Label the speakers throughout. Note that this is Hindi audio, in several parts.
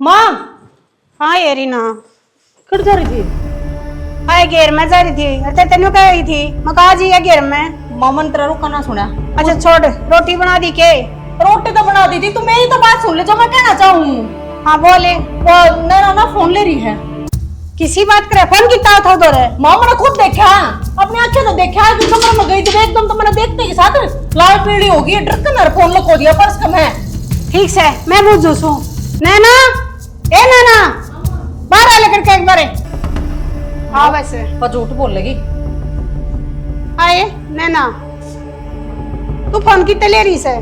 Speaker 1: माँ
Speaker 2: हाँ ये रीना
Speaker 1: कट जा रही थी।
Speaker 2: हाय घेर में जा रही थी। अरे तेनू कह रही थी मैं कहा जी है घेर में।
Speaker 1: मामा ने तेरा रुका ना सुना।
Speaker 2: अच्छा छोड़ रोटी बना दी के।
Speaker 1: रोटी तो बना दी थी, तू मेरी तो बात सुन ले जो मैं कहना चाहूँ।
Speaker 2: हाँ बोले।
Speaker 1: वो नैना ना फोन ले रही है।
Speaker 2: किसी बात करे फोन कितना था उधर है।
Speaker 1: मामा ने खुद देखा, अपनी आंखें तो देखा है कि कमरे में गई थी एकदम तो मैंने देखते के साथ लाल पीली होगी, डर के मेरा फोन लगा दिया पर्स का मैं।
Speaker 2: ठीक से मैं बुझू सू। नैना ए नैना बाहर आ लेकर के एक बार। हाँ वैसे
Speaker 1: पर झूठ बोल लगी।
Speaker 2: हाय नैना तू फोन कितने ले रही से।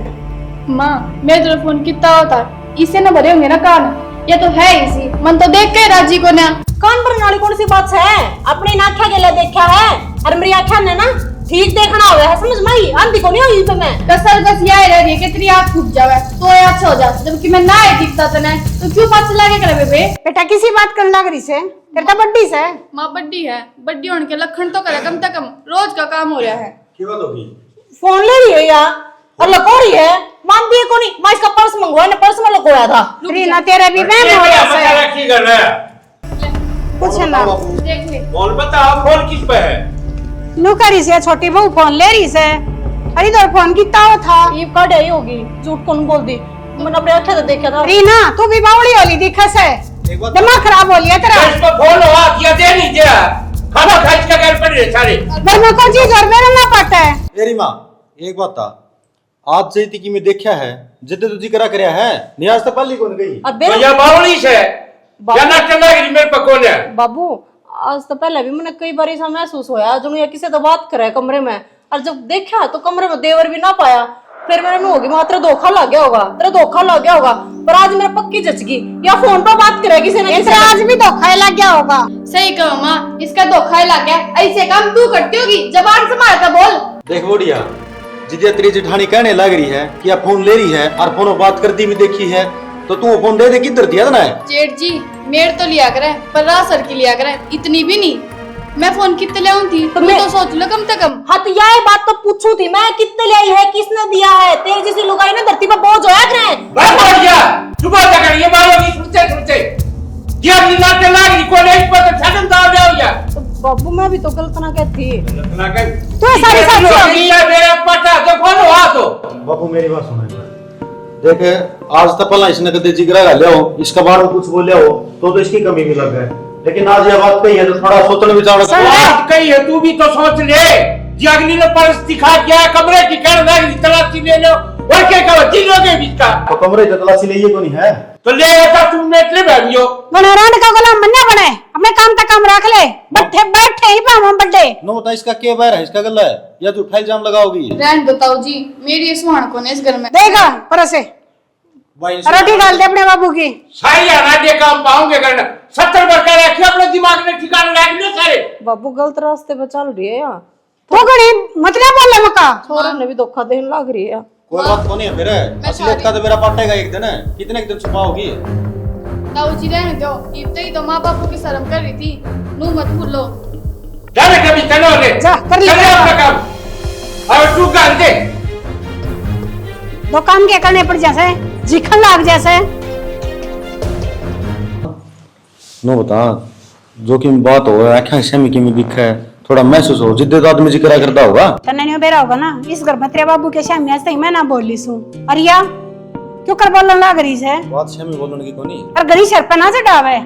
Speaker 3: माँ मेरे जो फोन कितना होता इससे न भरे होंगे ना कान, ये तो है इसी मन तो देख के राजी को ना
Speaker 1: कान पर नाली कौन सी बात है, अपनी नाख्या के लिए देखा है और मेरी आंखें ने ना ठीक देखना हुआ है, समझ में आई आंधी को नहीं हुई तो मैं
Speaker 3: कसर बस यही रह रही है कि तेरी आँख फूट जावे तो ये अच्छा हो जाए, जबकि मैं ना ही दिखता तो नहीं तो क्यों पास लागे करे बेबे।
Speaker 2: बेटा किसी बात करने लग रही से तेरे तो बड्डी से।
Speaker 3: माँ बड्डी है, बड्डी होने के लक्षण तो करे कम से कम रोज का काम हो रहा है।
Speaker 4: क्या बात होगी?
Speaker 1: फोन ले रही है यार और लको रही है, मानती है को नहीं। मैं इसका पर्स मंगवाया ना, पर्स में लकोया था।
Speaker 2: रीना तेरा भी बहन हो रहा है
Speaker 4: की कर रहा है?
Speaker 2: कुछ ना
Speaker 3: देख ले
Speaker 4: फोन बता, फोन किस पे है?
Speaker 2: नू करी से छोटी बहू फोन ले रही से। अरे इधर फोन कितना हो था।
Speaker 1: ये काट आई होगी, झूठ कौन बोल दी, मैंने अपने आंखें से देखा था।
Speaker 2: रीना तू भी बावड़ी होली दिखा से, दिमाग खराब हो लिया तेरा।
Speaker 4: इसको फोन हुआ किया दे नहीं दिया, खाना खाई के घर पर रहे सारे।
Speaker 2: घर में कोई चीज और मेरा ना पड़ता है।
Speaker 5: तेरी माँ एक बात था, आज से की मैं देखा है जिद्द तुझी करा करया है नियाज तो पल्ली कौन गई।
Speaker 1: अबे
Speaker 4: तो ये बावली से या ना चला गई मेरे पे कौन है?
Speaker 1: बाबू आज तो पहले भी मैंने कई बार ऐसा महसूस होया जो ये किसी तो बात करे कमरे में, और जब देखा तो कमरे में देवर भी ना पाया, फिर मेरे में होगी मां तेरा धोखा लग गया होगा, तेरा धोखा लग गया होगा। पर आज मेरा पक्की जच गई, या फोन पर बात करे किसी ने
Speaker 2: इसे आज भी धोखा लग गया होगा।
Speaker 3: सही कहो माँ, इसका धोखा ही लग गया। ऐसे काम तू करती होगी, जबान संभाल कर बोल।
Speaker 5: देख बोडिया जिद्या तेरी जेठानी कहने लग रही है कि आप फोन ले रही है और फोन बात करती भी देखी है, तो तू फोन दे किधर दिया था ना है?
Speaker 3: जेठ जी मेर तो लिया करे पर रासर की लिया करे, इतनी भी नहीं। मैं फोन कितने ले आऊं थी तो मैं तो सोच लो कम से कम।
Speaker 1: हाँ तो यह बात तो पूछू थी मैं, कितने ले आई है, किसने दिया है, तेरे जैसी लुगाई ना धरती पर बोझ होया करे।
Speaker 4: बस हो गया, चुप हो जा कर ये बावली सुनते ये अपनी नाते लाग रही कोई नहीं पता छटन दाव जाओ या।
Speaker 1: तो बाबू मैं भी तो गलत ना कहती।
Speaker 4: ना कर
Speaker 2: तू सारी साथी होगी।
Speaker 4: मेरा पता तो फोन हुआ तो
Speaker 5: बापू मेरी बात सुनो एक बार। देख आज तो पहला इसने कदे जिगरा गा लिया हो, इसका बार में कुछ बोलिया हो तो इसकी कमी भी लग गए, लेकिन आज ये बात कही है तो थोड़ा सोचने विचार
Speaker 4: बात कही है, तू भी तो सोच ले। जी अगली ने पर्स दिखा क्या कमरे की कर लगी तलाशी ले लो और क्या कहो जिलोगे बीच का
Speaker 5: तो कमरे की तलाशी लिए को नहीं है
Speaker 4: तो ले ऐसा तुम मेटले भाइयों
Speaker 2: बनोरान का गुलाम बनना बने, अपने काम तक काम रख ले। बैठे बैठे ही पाम हम बड्डे।
Speaker 5: नो बता इसका क्या बैर है, इसका गला है या तू फाइल जाम लगाओगी?
Speaker 3: रहन बताओ जी, मेरी ये सुहान कौन है इस घर में?
Speaker 2: देगा पर से रोटी डाल दे अपने बाबू की।
Speaker 4: सारी आराध्य काम पाओगे करना 70 वर्ष का रखिए अपने दिमाग में ठिकाना लगा लो सारे।
Speaker 1: बाबू गलत रास्ते पे चल रही है यार,
Speaker 2: तो गणी मतलब बोले मका
Speaker 1: छोरे ने भी धोखा देने लग रही है।
Speaker 5: कोई बात तो नहीं है फिर असलियत का तो मेरा पाटेगा एक दिन है, कितने दिन छुपाओगी?
Speaker 3: ताऊ जी रहने दो, इतने ही तो माँ बापू की शर्म कर रही थी, नू मत भूलो।
Speaker 4: जाने कभी चलो रे
Speaker 2: जा कर ले
Speaker 4: चले अपना काम और तू कर दे
Speaker 2: दो काम क्या करने पड़ जैसे जिखन लाग जैसे।
Speaker 5: नो बता जो कि बात हो आँखें शमी की में दिखा है थोड़ा महसूस हो जिद्दे तो आदमी जिक्र करता होगा।
Speaker 2: तन्ने नहीं बेरा होगा ना इस घर में तेरे बाबू के शामी आज तक मैं ना बोली सू। अरिया क्यों कर बोलने लग रही है?
Speaker 5: बात शमी बोलने की कोनी
Speaker 2: और गली सर पे ना चढ़ावे,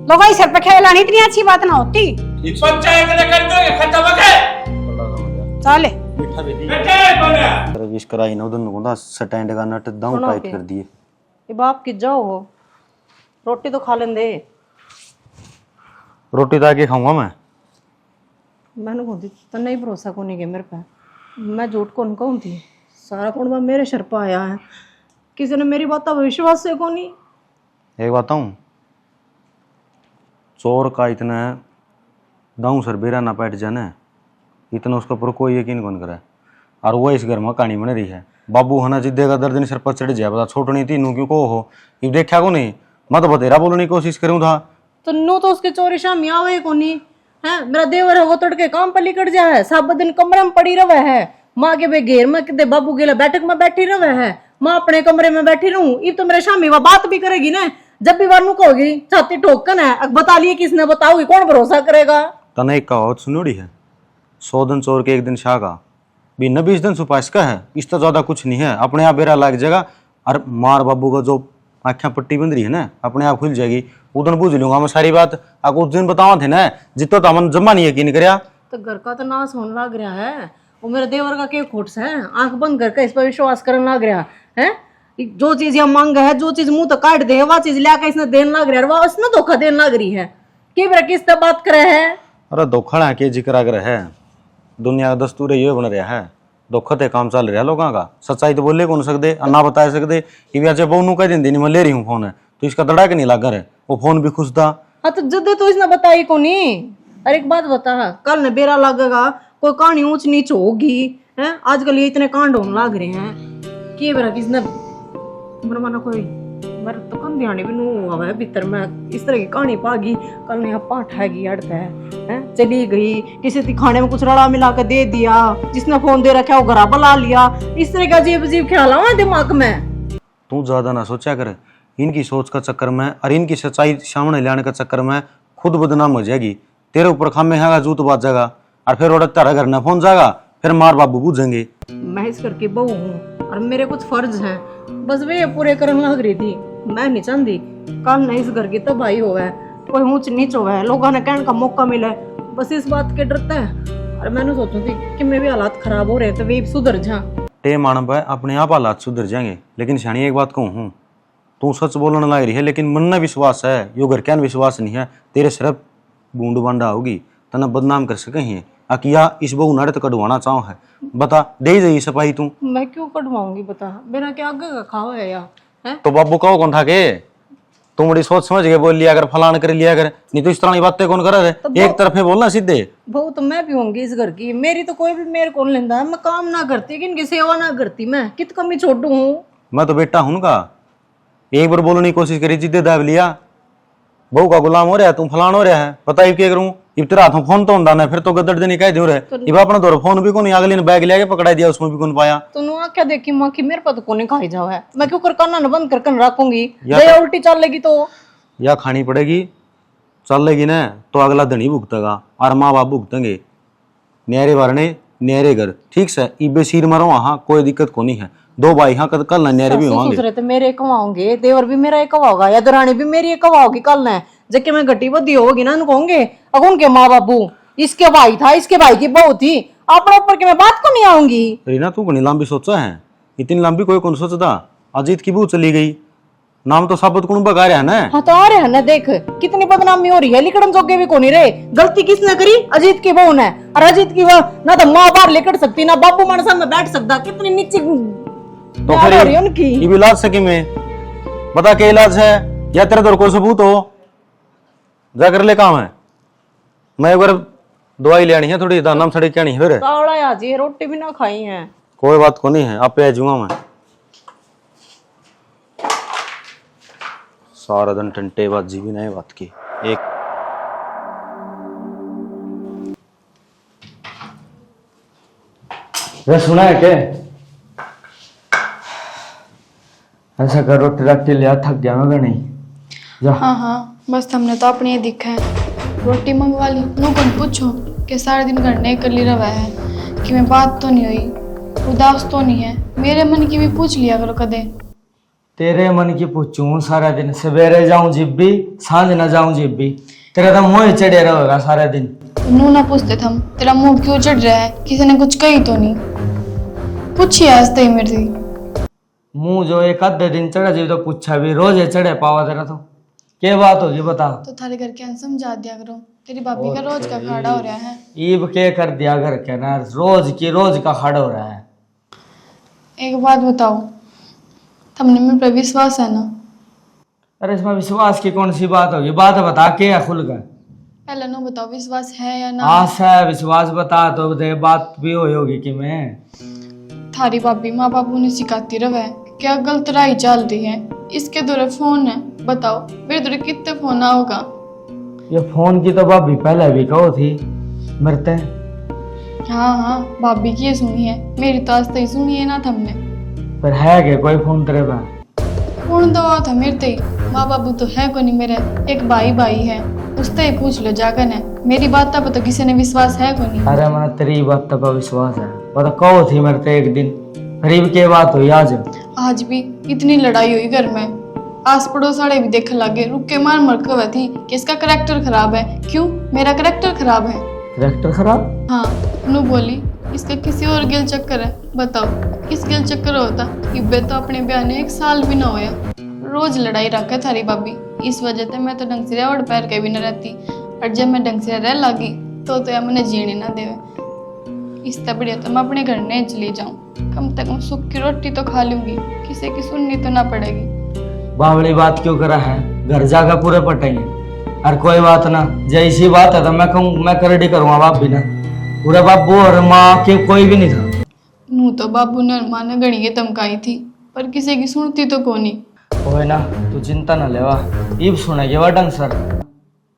Speaker 2: लोग इस सर पे खेलानी इतनी अच्छी बात ना होती।
Speaker 4: पंचायत ने कर दो ये खत्म हो गए
Speaker 2: चले
Speaker 5: मीठा भी दी
Speaker 4: बेटे बोला
Speaker 5: सर्विस कराई ना उधर को स्टैंड का नट डाउन
Speaker 1: सुनो
Speaker 5: टाइट
Speaker 1: के।
Speaker 5: कर दिए।
Speaker 1: ये बाप की जाओ हो, रोटी तो खा लें दे।
Speaker 5: रोटी तो आके खाऊंगा
Speaker 1: मैंने कहती तो नहीं भरोसा को नहीं गया मेरे पे, मैं झूठ कौन कहूँ थी, सारा कुंडा मेरे सर पे आया है, किसी ने मेरी बात का विश्वास से को नहीं।
Speaker 5: एक बात हूँ चोर का इतना दाऊ सर बेरा ना बैठ जाने इतना उसके ऊपर कोई यकीन कौन करे, और वो इस घर में कहानी बन रही है। बाबू हना जिद्दे का दर्द सर पर चढ़ जाए बता छोटनी थी नू क्यों को हो ये देखा को नहीं, मैं तो बतेरा बोलने की कोशिश करूँ था
Speaker 1: तो नू तो उसके चोरी शामी आवे को नहीं है, मेरा देवर है वो तड़के काम पर लिकट जा है, सब दिन कमरे में पड़ी रहे है, माँ के बे घेर में कितने बाबू के बैठक में बैठी रहे है, माँ अपने कमरे में बैठी रहूं, ये तो मेरे शामी वह बात भी करेगी ना, जब भी वानू कहोगी छाती ठोकन है, अब बता लिए किसने, बताओगी कौन भरोसा करेगा।
Speaker 5: तना एक कहावत सुनोड़ी है, 100 दिन चोर के 1 दिन शाह का भी, 20 दिन छुपा इसका है, इस तो ज्यादा कुछ नहीं है। अपने आप बेरा लग जाएगा। और मार बाबू का जो आँखें पट्टी बंद रही है ना, अपने आप खुल जाएगी। उधर पूछ लूंगा मैं सारी बात। आपको उस दिन बतावा थे ना, जितना तो हमने जमा नहीं यकीन कराया।
Speaker 1: तो घर का तो नाश होने लग रहा है। वो मेरे देवर का क्या खोट है, आंख बंद करके इस पर विश्वास करने लग रहा है। जो चीज ये मांग है, जो चीज मुंह तो काट दे, वह चीज लाकर इसने देने लग रहा है, वह उसने धोखा देने लग रही है। किस तरह बात करे है।
Speaker 5: अरे धोखा है के जिक्र अगर है, दुनिया का दस्तूर ये बन रहा है। धोखा ते काम चल रहा है लोगों का। सच्चाई तो बोले कौन सकते और ना बता सकते कि भी अच्छा बहु कह दिन दिन मैं ले रही हूँ फोन है, तो इसका दड़ा के नहीं लगा है, वो फोन भी खुश था।
Speaker 1: हाँ तो जद तो इसने बताई को नहीं। अरे एक बात बता, कल ने बेरा लगेगा, कोई कहानी ऊंच नीच होगी है। आजकल ये इतने कांड होने लग रहे हैं कि बेरा किसने मेरा माना कोई मेरे तो कम ध्यान भी नहीं हुआ है भीतर में इस तरह की कहानी पागी। कल ने अपा उठाएगी अड़ता है, चली गई, किसी की खाने में कुछ रड़ा मिला कर दे दिया, जिसने फोन दे रखा वो घरा बुला लिया। इस तरह का अजीब अजीब ख्याल आवा दिमाग में।
Speaker 5: तू ज्यादा ना सोचा कर, इनकी सोच का चक्कर में और इनकी सच्चाई सामने लाने का चक्कर में खुद बदनाम हो जाएगी। तेरे ऊपर खामे हैगा जूत बाज जाएगा और फिर उड़क तारा घर न फोन जाएगा, फिर मार बाबू पूछेंगे।
Speaker 1: मैं इस घर की बहू हूँ और मेरे कुछ फर्ज हैं, बस वे पूरे करने लग रही थी। मैं नहीं चाहती कल न इस घर की तबाही हो है, कोई ऊंच नीच हो है, लोगों ने कहने का मौका मिला है, बस इस बात के डरता है। और मैंने सोचू थी कि मेरे भी हालात खराब हो रहे तो वे सुधर जा।
Speaker 5: टे मान पे अपने आप हालात सुधर जाएंगे। लेकिन शानी एक बात कहूँ हूँ, तू सच बोलने लग रही है, लेकिन मन में विश्वास है, यो घर क्या विश्वास नहीं है। तेरे सिर्फ बूंद बांडा होगी तना बदनाम कर सके ही अकिया इस बहु नारे तो कटवाना चाहो है। बता दे जाइए सफाई तू।
Speaker 1: मैं क्यों कटवाऊंगी बता, मेरा क्या आगे का खाओ है या है?
Speaker 5: तो बाबू कहो कौन था के तुम बड़ी सोच समझ के बोल लिया कर, फलान कर लिया कर, नहीं तो इस तरह की बातें कौन करे। एक तरफ है बोलना सीधे।
Speaker 1: बहू तो मैं भी होंगी इस घर की, मेरी तो कोई भी मेरे को लेंदा। मैं काम ना करती, इनकी सेवा ना करती, मैं कित कमी छोटू हूँ।
Speaker 5: मैं तो बेटा हूं का, एक बार बोलने की कोशिश करी, जिद्दे दाब लिया, बहू का गुलाम हो रहा है, तुम फलान हो रहा है, पता ही क्या करूं। इब तेरा हाथों फोन तो होंदा ना, फिर तो गदड़ देने कह दे रहे। इब अपना दौर फोन भी कौन, अगले ने बैग लिया के पकड़ा दिया, उसमें भी कौन पाया।
Speaker 1: तो नुआ क्या देखी माँ की मेरे पता कोने खाई जाओ है, मैं क्यों कर काना न बंद कर रखूंगी। दया उल्टी चल लेगी तो
Speaker 5: या खानी पड़ेगी, चल लेगी ना तो अगला धनी भुगतेगा और माँ बाप भुगतेंगे। न्यारे भरने न्यारे घर ठीक से इबे सिर मारो वहाँ कोई दिक्कत को नहीं है। दो भाई हाँ कल न्यारे भी होंगे,
Speaker 1: तो मेरे कमाओगे, देवर भी मेरा एक कमाओगा या दरानी भी मेरी एक कमाओगी। कल न जबकि मैं घटी बदी होगी ना कहोगे अब उनके माँ बाबू, इसके भाई था, इसके भाई की बहू थी, अपने ऊपर के मैं बात को नहीं आऊंगी।
Speaker 5: रीना तू घनी लंबी सोचा है, इतनी लंबी कोई कौन सोचता। अजीत की बहू चली गई, नाम तो साबत कौन बगा रहा है ना।
Speaker 1: हाँ तो आ रहे हैं ना, देख कितनी बदनामी हो रही है, लिखड़न जोगे भी कोनी रहे। गलती किसने करी, अजीत की बहू ने। और अजीत की बहू ना तो माँ बाहर लिकड़ सकती ना बाबू मन सामने बैठ सकता। कितनी नीची
Speaker 5: तो फिर ये इलाज सकी में बता के इलाज है या तेरे दौर कोई सबूत हो, जा कर ले काम है। मैं एक बार दवाई लेनी है, थोड़ी दाना सड़ी क्या नहीं फिर
Speaker 1: कावड़ा आज ये रोटी भी ना खाई है।
Speaker 5: कोई बात को नहीं है, आप पे आजूंगा मैं। सारा दिन टंटे बाजी भी नहीं बात की एक।
Speaker 6: वे सुना है क्या? ऐसा कर, रोटी रख के लिया, थक गया मैं नहीं जा।
Speaker 3: हाँ हाँ बस हमने तो अपने ये दिखा है, रोटी मंगवा ली। नो कौन पूछो कि सारे दिन घर नहीं कर ली रहा है कि मैं बात तो नहीं हुई, उदास तो नहीं है, मेरे मन की भी पूछ लिया करो कदे।
Speaker 6: तेरे मन की पूछूं सारा दिन, सवेरे जाऊं जिब भी, सांझ ना जाऊं जिब भी, तेरा तो मुंह चढ़े रहेगा सारा दिन।
Speaker 3: नू ना पूछते थम, तेरा मुंह क्यों चढ़ रहा है, किसी ने कुछ कही तो नहीं, पूछिए आज तक मेरे
Speaker 6: मुंह जो एक आधे दिन चढ़ा जी तो पूछा भी, रोज चढ़े पावा तेरा तो क्या बात होगी बता।
Speaker 3: तो थारे घर के समझा दिया करो, तेरी भाभी का रोज का खाड़ा हो रहा है।
Speaker 6: ईब के कर दिया घर के ना, रोज का खाड़ा हो रहा है।
Speaker 3: एक बात बताओ, तुमने मेरे पर विश्वास है ना?
Speaker 6: अरे इसमें विश्वास की कौन सी बात होगी, बात बता के है खुल कर।
Speaker 3: पहले नो बताओ विश्वास है या ना?
Speaker 6: आशा है, विश्वास बता तो दे, बात भी होगी कि मैं
Speaker 3: थारी भाभी माँ बाबू ने सिखाती रहे क्या गलत राह चल रही है। इसके दौरे फोन है, बताओ मेरे दौरे कितने फोन आओगा।
Speaker 6: ये फोन की तो भाभी पहले भी कहो थी मरते।
Speaker 3: हाँ हाँ भाभी की ये सुनी है, मेरी तो आज तक सुनी है ना तुमने।
Speaker 6: पर है क्या कोई फोन तेरे पास?
Speaker 3: फोन तो था मेरे ते माँ बाबू तो है को नहीं मेरे, एक भाई है, उससे ही पूछ लो जाकर ने। मेरी बात पर तो किसी ने विश्वास है को नहीं।
Speaker 6: अरे मैंने तेरी बात पर विश्वास है, वो तो कहो थी मेरे तो एक दिन गरीब की बात हुई
Speaker 3: आज भी इतनी लड़ाई हुई घर में, आस पड़ोस वाले भी देखने लगे, रुक के मार मर के हुए थी कि इसका करैक्टर खराब है। क्यों? मेरा करैक्टर खराब है।
Speaker 6: करैक्टर खराब?
Speaker 3: हाँ, नू बोली इसका किसी और गिल चक्कर है। बताओ किस गिल चक्कर होता? इब्बे तो अपने ब्याह ने 1 साल भी ना होया, रोज लड़ाई रखे थारी भाभी। इस वजह से मैं तो ढंग से रेवड़ पैर के भी न रहती, और जब मैं ढंग से रह लगी तो या मैंने जीने ना देवे। इससे बढ़िया तो मैं अपने घर नहीं चली जाऊं, कम से कम सुख की रोटी तो खा लूंगी, किसी की सुननी तो ना पड़ेगी।
Speaker 6: बावली बात क्यों करा है, घर जाकर पूरे पटेंगे। और कोई बात ना, जैसी बात है तो मैं कहूँ मैं करडी करूँगा बाप भी ना, पूरे बाबू और माँ के कोई भी नहीं था।
Speaker 3: नू तो बाबू ने और माँ ने गणिये धमकाई थी, पर किसी की सुनती तो कोनी।
Speaker 6: ओए ना तू चिंता न लेवा, इब सुनेगी वा ढंग सर,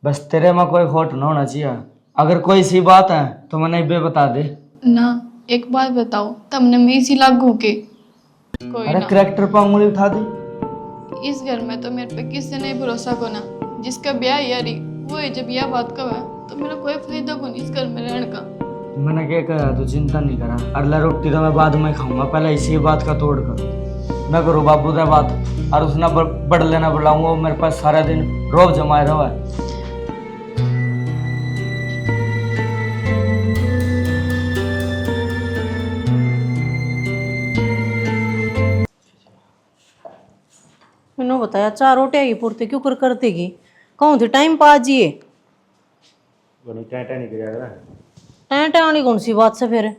Speaker 6: बस तेरे में कोई खोट न होना चाहिए। अगर कोई सी बात है तो मैंने इबे बता दे
Speaker 3: ना। एक बात बताओ, तमने में इसी लागू के कोई
Speaker 6: अरे
Speaker 3: ना।
Speaker 6: करैक्टर पर उंगली उठा दी।
Speaker 3: इस घर में तो मेरे पे किसी ने भरोसा को ना, जिसका ब्याह यारी वो है, जब यह बात का है तो मेरा कोई फायदा को नहीं इस घर में रहने का।
Speaker 6: मैंने क्या कहा, तू चिंता नहीं करा, अगला रोटी तो मैं बाद में खाऊंगा, पहले इसी बात का तोड़ कर मैं करूँ बाबू से बात, और उसने बढ़ लेना बुलाऊंगा। मेरे पास सारा दिन रोब जमाए रहा है।
Speaker 1: मैंने बताया 4 रोटियां की पूर्ति क्यों कर देगी, कहूँ थी टाइम पा जिए। टें वाली कौन सी बात से फिर,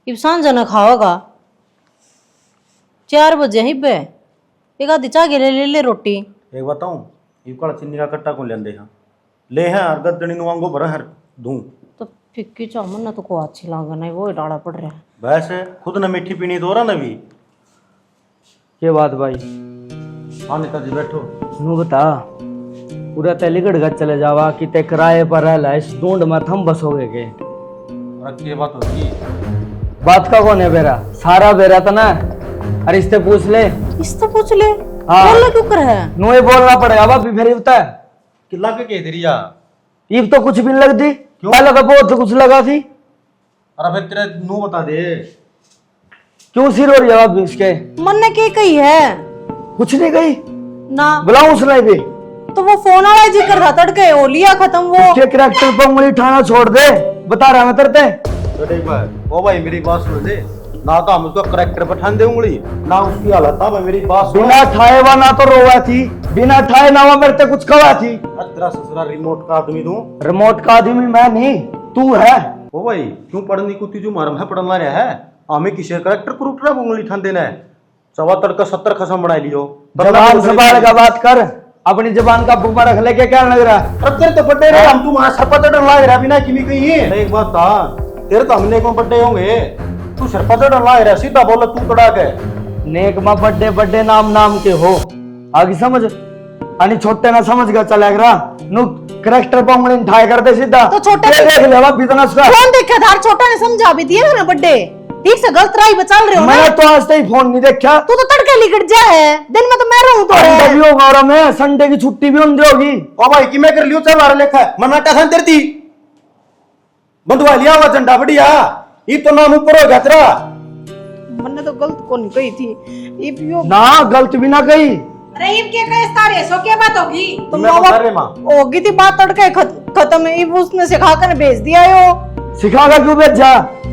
Speaker 1: इब सांझ न खाओगा 4 बजे ही बे, एक आधी चाह के ले रोटी।
Speaker 5: एक बताऊं, ये कड़ा चीनी का कट्टा को लेंदे हैं ले हैं और गदनी नुआंगो भरा है दूं
Speaker 1: तो फिक्की चावल ना तो को अच्छी लागा नहीं, वो ही डाला पड़ रहा है।
Speaker 5: वैसे खुद न मीठी पीनी तो रहा न भी।
Speaker 6: ये बात भाई,
Speaker 5: हाँ नेताजी बैठो।
Speaker 6: नू बता, पूरा तेलीगढ़ घर चले जावा कि ते किराए पर रह इस ढूंढ में थम बसोगे के।
Speaker 5: और ये बात होगी,
Speaker 6: बात का कौन है बेरा, सारा बेरा था ना। अरे इससे पूछ ले,
Speaker 1: इससे पूछ ले।
Speaker 6: हाँ।
Speaker 1: बोलना क्यों कर है?
Speaker 6: नू ही बोलना पड़ेगा भाभी, फिर बता
Speaker 5: कि लग के तेरी जा।
Speaker 6: ईब तो कुछ भी नहीं लगती, पहले तो बहुत कुछ लगा थी।
Speaker 5: अरे फिर तेरे नू बता दे,
Speaker 6: क्यों सिर हो रही है भाभी इसके?
Speaker 1: मन ने के कही है?
Speaker 6: कुछ नहीं गई
Speaker 1: ना
Speaker 6: बुलाऊं उसने भी
Speaker 1: तो वो फोन वाला जिक्र था तड़के हो लिया खत्म। वो
Speaker 6: के करैक्टर पर उंगली उठाना छोड़ दे, बता रहा मैं तरते।
Speaker 5: ओ भाई मेरी बात सुन ले, ना तो हम उसका करैक्टर पर ठान दे उंगली, ना उसकी हालत था। भाई मेरी बात सुन।
Speaker 6: बिना ठाए वा ना तो रोवा थी, बिना ठाए ना वा मेरे ते कुछ कवा थी।
Speaker 5: तेरा ससुरा रिमोट का आदमी तू,
Speaker 6: रिमोट का आदमी मैं नहीं तू है।
Speaker 5: ओ भाई क्यों पढ़नी कुत्ती जो मारम है पढ़ना रहा है, हमें किसी करैक्टर को उठ रहा उंगली ठान देना है। 74 का 70 खसम बना लियो।
Speaker 6: जबान संभाल का बात कर, अपनी जबान का बुमा रख ले, क्या लग रहा है?
Speaker 5: अब तेरे तो बड्डे रहे, हम तू वहां सरपंच डर लाग रहा बिना किमी कहीं। एक बात था, तेरे तो हमने को बड्डे होंगे, तू सरपंच डर लाग रहा, सीधा बोल तू तड़ा के।
Speaker 6: नेक मा बड्डे बड्डे नाम के हो, आगे समझ अनि छोटे ना समझ का चलेगा। नु करैक्टर पर उंगली उठाए कर दे सीधा,
Speaker 1: तो छोटे
Speaker 6: देख ले बाप बिजनेस का।
Speaker 1: फोन देखा था छोटा ने समझा भी दिया ना बड्डे, ठीक से गलत राही पे चल रहे हो ना।
Speaker 6: मैं तो आज तक फोन नहीं देखा।
Speaker 1: तू तो तड़के लिकट जा है, दिन में तो मैं रहूं तो
Speaker 6: संडे
Speaker 1: है।
Speaker 6: भी होगा और मैं संडे की छुट्टी भी होंगी होगी।
Speaker 5: ओ भाई कि मैं कर लियो चल रहा लेखा मना टसन तेरती बंधवा लिया हुआ झंडा बढ़िया, ये तो नाम ऊपर हो गया तेरा।
Speaker 1: मैंने तो गलत को नहीं कही थी, ये पियो
Speaker 6: ना गलत भी ना कही।
Speaker 2: रहीम के कहे सारे सो क्या बात होगी?
Speaker 1: तो
Speaker 5: मैं बता रहे माँ,
Speaker 1: होगी थी बात तड़के खत्म है। ये उसने सिखा कर भेज दिया यो।
Speaker 6: सिखागा क्यों भेजा,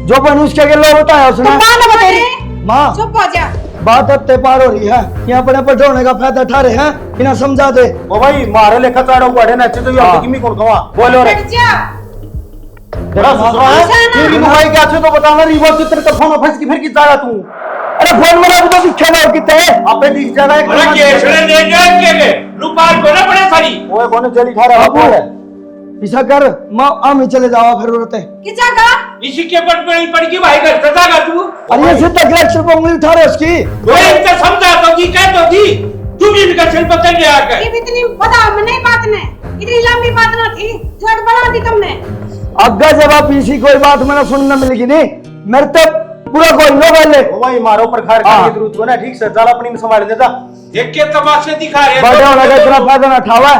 Speaker 6: जो बन उसके के लोग बताया उसने।
Speaker 1: तो माँ ने बताई।
Speaker 6: माँ
Speaker 2: चुप हो जा।
Speaker 6: बात अब ते पार हो रही है, यहाँ पर पढ़ने का फायदा उठा रहे हैं, बिना समझा दे।
Speaker 5: ओ भाई मारे लेखा चाड़ा हुआ है ना, तो ये
Speaker 6: हाँ।
Speaker 5: किमी कौन कवा बोलो रे
Speaker 2: हट जा।
Speaker 5: तेरा ससुरा है तेरी नुमाई क्या छे तो बताना रिवर्स तेरे तो फोन फंस की फिर की जागा तू।
Speaker 6: अरे फोन में तो दिखे ना कितने
Speaker 5: अबे दिख जाएगा एक
Speaker 4: अरे केसरे ले जाए के रुपाल को ना पड़े सारी।
Speaker 5: ओए कौन जली खा रहा बाबू है।
Speaker 6: ऐसा कर माँ आम ही चले जाओ फिर रोते।
Speaker 2: कि जागा?
Speaker 4: इसी के पड़ की भाई घर सजागा तू।
Speaker 6: अरे ये सीधा ग्रेक्शन पर उंगली उठा रहे उसकी।
Speaker 4: वो इनसे समझा तो की कह तो दी, तू भी इनका सिर पकड़ ले आकर।
Speaker 2: ये इतनी बता मने बात ने, इतनी लंबी बात ना थी, जोड़ बड़ा दी तुमने।
Speaker 6: अग्गा जब आप इसी कोई बात मैंने सुनने मिलेगी नहीं, मेरे तो पूरा कोई लो पहले।
Speaker 5: ओ भाई मारो पर खार
Speaker 6: हाँ।
Speaker 5: करके जरूरत को ना ठीक से जाला अपनी में संभाल देता।
Speaker 4: देख के तमाशे दिखा रहे
Speaker 6: बड़े होने का इतना फायदा ना उठावा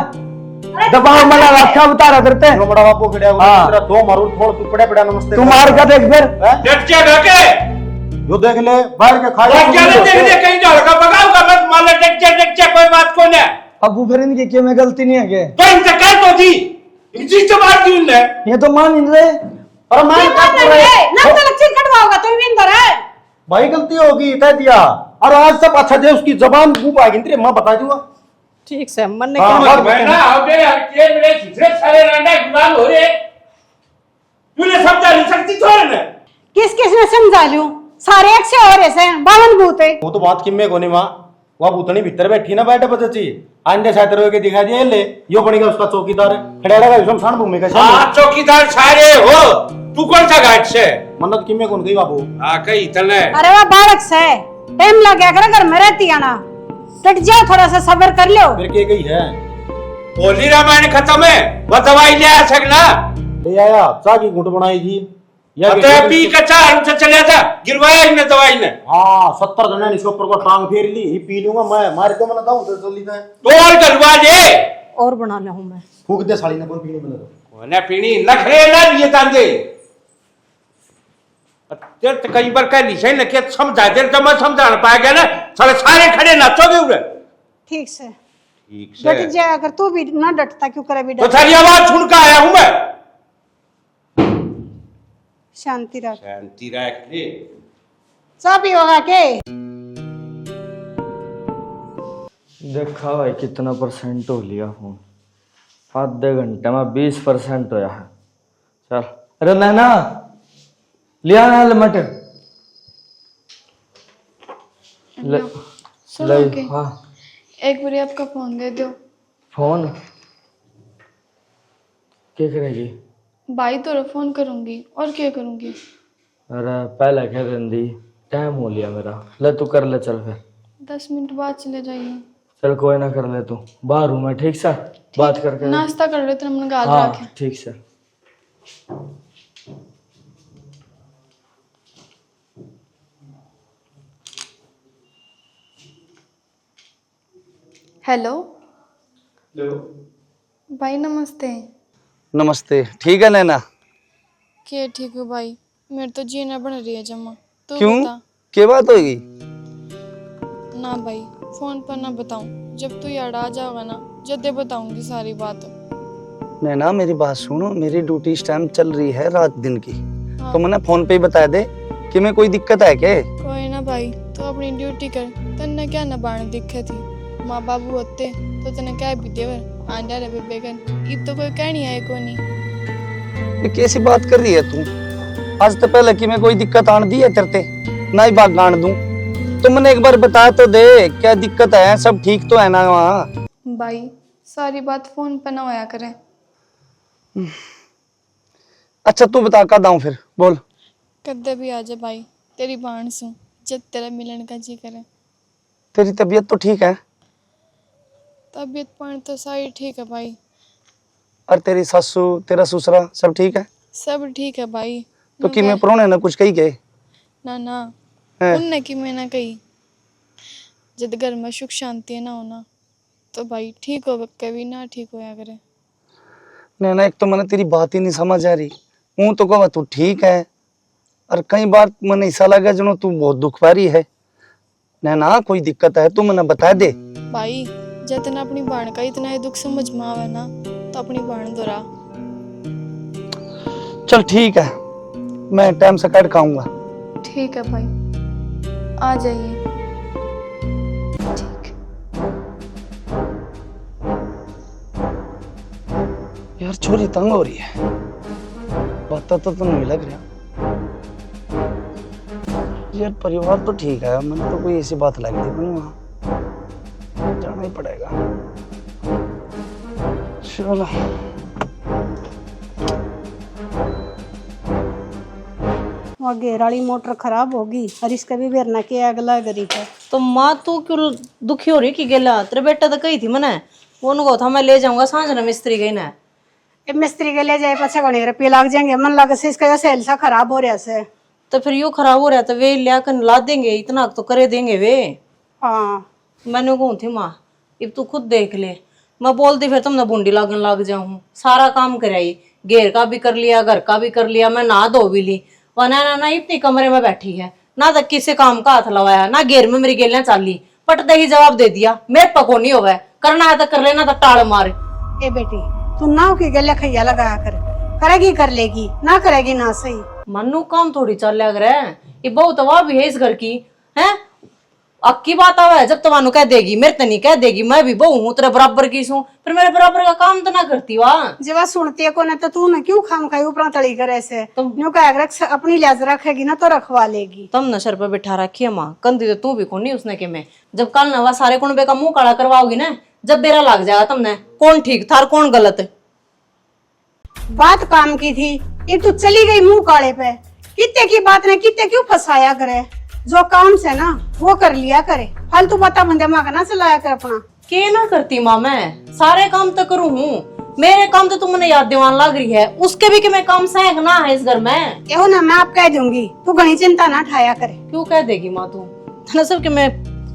Speaker 6: दबाव में लगा अच्छा बता रहा करते
Speaker 5: जो बड़ा बापू खड़े हुए
Speaker 6: हाँ।
Speaker 5: तेरा दो मारू थोड़ तू पड़े पड़ा नमस्ते
Speaker 6: तू मार का देख फिर
Speaker 4: डट के ढके
Speaker 5: जो देख ले बाहर के खाए
Speaker 4: और क्या देख ले कहीं जाओगा भगाऊंगा बस माला डट के कोई बात को ना
Speaker 6: अबू फिर इनकी क्यों में गलती नहीं है के
Speaker 4: तो इनसे कह तो दी इसी तो बात दी उनने
Speaker 6: ये तो मान नहीं रहे
Speaker 5: और मैं
Speaker 2: ना तो लक्षण कटवाओगा तू भी अंदर है
Speaker 5: भाई गलती होगी कह दिया और आज सब अच्छा दे उसकी जबान भूप आएगी तेरे मैं बता दूंगा
Speaker 1: ठीक से मन ने
Speaker 5: हाँ,
Speaker 1: क्या
Speaker 4: मैं ना अबे के मेरे दूसरे सारे रंडा गुलाम हो रहे तूने समझा नहीं सकती थोड़े ना
Speaker 2: किस किस ने समझा लूं सारे एक से और ऐसे बावन भूत है
Speaker 5: वो तो बात किम्मे कोनी मां वो भूतनी भीतर बैठी ना बैठे बच्ची आंधे छात्र होके दिखा दिया ले यो बनेगा उसका चौकीदार खड़ेड़ा का शमशान भूमि का
Speaker 4: हाँ चौकीदार सारे हो तू कौन सा घाट से
Speaker 5: मन्नत किम्मे कौन गई बाबू
Speaker 4: हाँ कहीं तले
Speaker 2: अरे वाह बालक से टाइम लग गया कर घर में रहती है ना डट जाओ थोड़ा सा सब्र कर लो
Speaker 5: फिर के गई है
Speaker 4: होली रामायण खत्म है वो दवाई ले आ सकना
Speaker 5: ले आया चाह की घुट बनाई थी या
Speaker 4: तो पी का चार उनसे चले था गिरवाया इन्हें दवाई ने
Speaker 5: हाँ 70 जने इसके ऊपर को टांग फेर ली ही पी लूंगा मैं मार के मना दाऊं तो चली जाए
Speaker 4: तो और गलवा दे
Speaker 1: और बना ले हूं मैं
Speaker 5: फूक दे साली ने बोल पीने बना दो
Speaker 4: ना पीनी नखरे ना लिए तांदे तेरे तो कई बार कह ली सही ना कि समझा तेरे तो मैं समझा ना पाएगा ना सारे खड़े नाचोगे उरे
Speaker 2: ठीक से
Speaker 4: ठीक
Speaker 2: डट जाए अगर तू भी ना डटता क्यों करे भी
Speaker 4: तो
Speaker 2: डट
Speaker 4: थारी आवाज सुन कर आया हूं मैं
Speaker 2: शांति रख
Speaker 4: शांति रख ले
Speaker 2: सब ही होगा के
Speaker 6: देखा भाई कितना परसेंट हो लिया फोन आधे घंटे में 20% होया है चल अरे नैना लिया ना लमट ले
Speaker 3: सुनो
Speaker 6: ले
Speaker 3: के
Speaker 6: हाँ
Speaker 3: एक बारी आपका फोन दे दो
Speaker 6: फोन क्या करेगी
Speaker 3: भाई तो फोन करूंगी और क्या करूंगी
Speaker 6: अरे पहले कह दी टाइम हो लिया मेरा ले तू कर ले चल फिर
Speaker 3: 10 मिनट बाद चले जाइए
Speaker 6: चल कोई ना कर ले तू बाहर हूँ मैं ठीक सा बात करके
Speaker 3: नाश्ता कर रहे थे हमने गाल
Speaker 6: हाँ
Speaker 3: रखे
Speaker 6: ठीक से
Speaker 3: हेलो भाई नमस्ते
Speaker 7: नमस्ते ठीक है नैना
Speaker 3: क्या ठीक हो भाई मेरे तो जीना बन रही है जमा तू
Speaker 7: क्यों
Speaker 3: बता
Speaker 7: क्या बात होगी
Speaker 3: ना भाई फोन पर ना बताऊं जब तू याद आ जाओगा ना जब बताऊंगी सारी बात
Speaker 7: नैना मेरी बात सुनो मेरी ड्यूटी इस टाइम चल रही है रात दिन की तो मैंने फोन पे ही बता दे कि मैं कोई दिक्कत है क्या
Speaker 3: कोई ना भाई तू अपनी ड्यूटी कर तन्ने क्या ना बाण दिखे थी माँ बाबू होते तो तने क्या भी देवर आंडा रे बेगन इब तो कोई कहनी है को नहीं
Speaker 7: ये कैसी बात कर रही है तू आज तो पहले कि मैं कोई दिक्कत आन दी है तेरे ना ही बात गान दूं तो मैंने एक बार बता तो दे क्या दिक्कत है सब ठीक तो है ना वहाँ
Speaker 3: भाई सारी बात फोन पर ना होया करे
Speaker 7: अच्छा तू बता का दाऊं फिर बोल
Speaker 3: कद्दे भी आ जा भाई तेरी बाण सु जब तेरा मिलन का जी करे
Speaker 7: तेरी तबीयत तो ठीक है
Speaker 3: तबीयत पानी तो सारी ठीक है भाई
Speaker 7: और तेरी सासू तेरा ससुरा सब ठीक है
Speaker 3: सब ठीक है भाई
Speaker 7: तो कि मैं प्रोने ना कुछ कही गए
Speaker 3: ना
Speaker 7: हैं?
Speaker 3: उनने की मैं ना कही जब घर में सुख शांति ना होना तो भाई ठीक हो कभी ना ठीक होया करे
Speaker 7: नैना एक तो मैंने तेरी बात ही नहीं समझ आ रही हूँ तो कहा तू ठीक है और कई बार मैंने ऐसा लगा जनो तू बहुत दुख पा रही है नैना कोई दिक्कत है तू मैंने बता दे
Speaker 3: भाई जितना अपनी बाण का इतना ही दुख समझ में आवे ना तो अपनी बाण दोहरा
Speaker 7: चल ठीक है मैं टाइम से काट खाऊंगा
Speaker 3: ठीक है भाई आ जाइए ठीक
Speaker 7: यार छोरी तंग हो रही है बात तो नहीं लग रहा यार परिवार तो ठीक है मैंने तो कोई ऐसी बात लग रही नहीं वहाँ जाना ही पड़ेगा चलो
Speaker 2: वो गेर वाली मोटर खराब होगी और इसका भी बेरना के आग लग रही है
Speaker 1: तो माँ तू क्यों दुखी हो रही कि गेला तेरे बेटा तो कही थी मने वो उनको था मैं ले जाऊंगा सांझ ना मिस्त्री गई ना
Speaker 2: मिस्त्री के ले जाए पछा गणी रुपये लग जाएंगे मन लगे से इसका सेल सा खराब हो रहा से
Speaker 1: तो फिर यूं खराब हो रहा तो वे लिया कर ला देंगे इतना तो करे देंगे वे
Speaker 2: हाँ
Speaker 1: मैंने कहूँ थी माँ अब तू खुद देख ले, मैं बोलती फिर तुमने बूंदी लागन लग जाऊँ। सारा काम कराई, घेर का भी कर लिया, घर का भी कर लिया, मैं नहा धो भी ली। वरना ना ना इतनी कमरे में बैठी है, ना तक किसी काम का हाथ लगाया, ना घेर में मेरी गेलियां चाली, पटते ही जवाब दे दिया मेरे पको नहीं होगा, करना है तो कर लेना, तो टाल मारे।
Speaker 2: ए बेटी तू नाव की गले खैया लगाया कर, करेगी कर लेगी, ना करेगी ना सही।
Speaker 1: मनु काम थोड़ी चल लग रहा है, ये बहुत हवा भी है इस घर की है। अक्की बात आवा है जब तवानु कह देगी, मेरे तो नहीं कह देगी, मैं भी बहू हूँ तेरे बराबर की हूँ, फिर मेरे बराबर का काम तो ना करती वाह।
Speaker 2: जब सुनती है को ना तो तू ना क्यों खाम खाई ऊपर तड़ी करे से, न्यू कह रख अपनी लाज रखेगी ना तो रखवा लेगी।
Speaker 1: तुम न सर पे बिठा रखी है माँ, कंधी तो तू भी कौन नहीं उसने के मैं, जब कल नवा सारे कुंबे का मुंह काला करवाओगी ना, जब बेरा लग जाएगा तुमने कौन ठीक था और कौन गलत।
Speaker 2: बात काम की थी, ये तू चली गई मुंह काले पे, कितने की बात ने कितने क्यों फंसाया करे, जो काम से ना वो कर लिया करे, फालतू बात बंदे मांगा ना चलाया कर अपना।
Speaker 1: के ना करती माँ, मैं सारे काम तो करूँ हूँ, मेरे काम तो तुमने याद दीवान लग रही है, उसके भी कि मैं काम सहक ना है इस घर में।
Speaker 2: यो ना मैं आप कह दूंगी, तू घनी चिंता ना ठाया करे।
Speaker 1: क्यों कह देगी माँ तू, तना सब कि मैं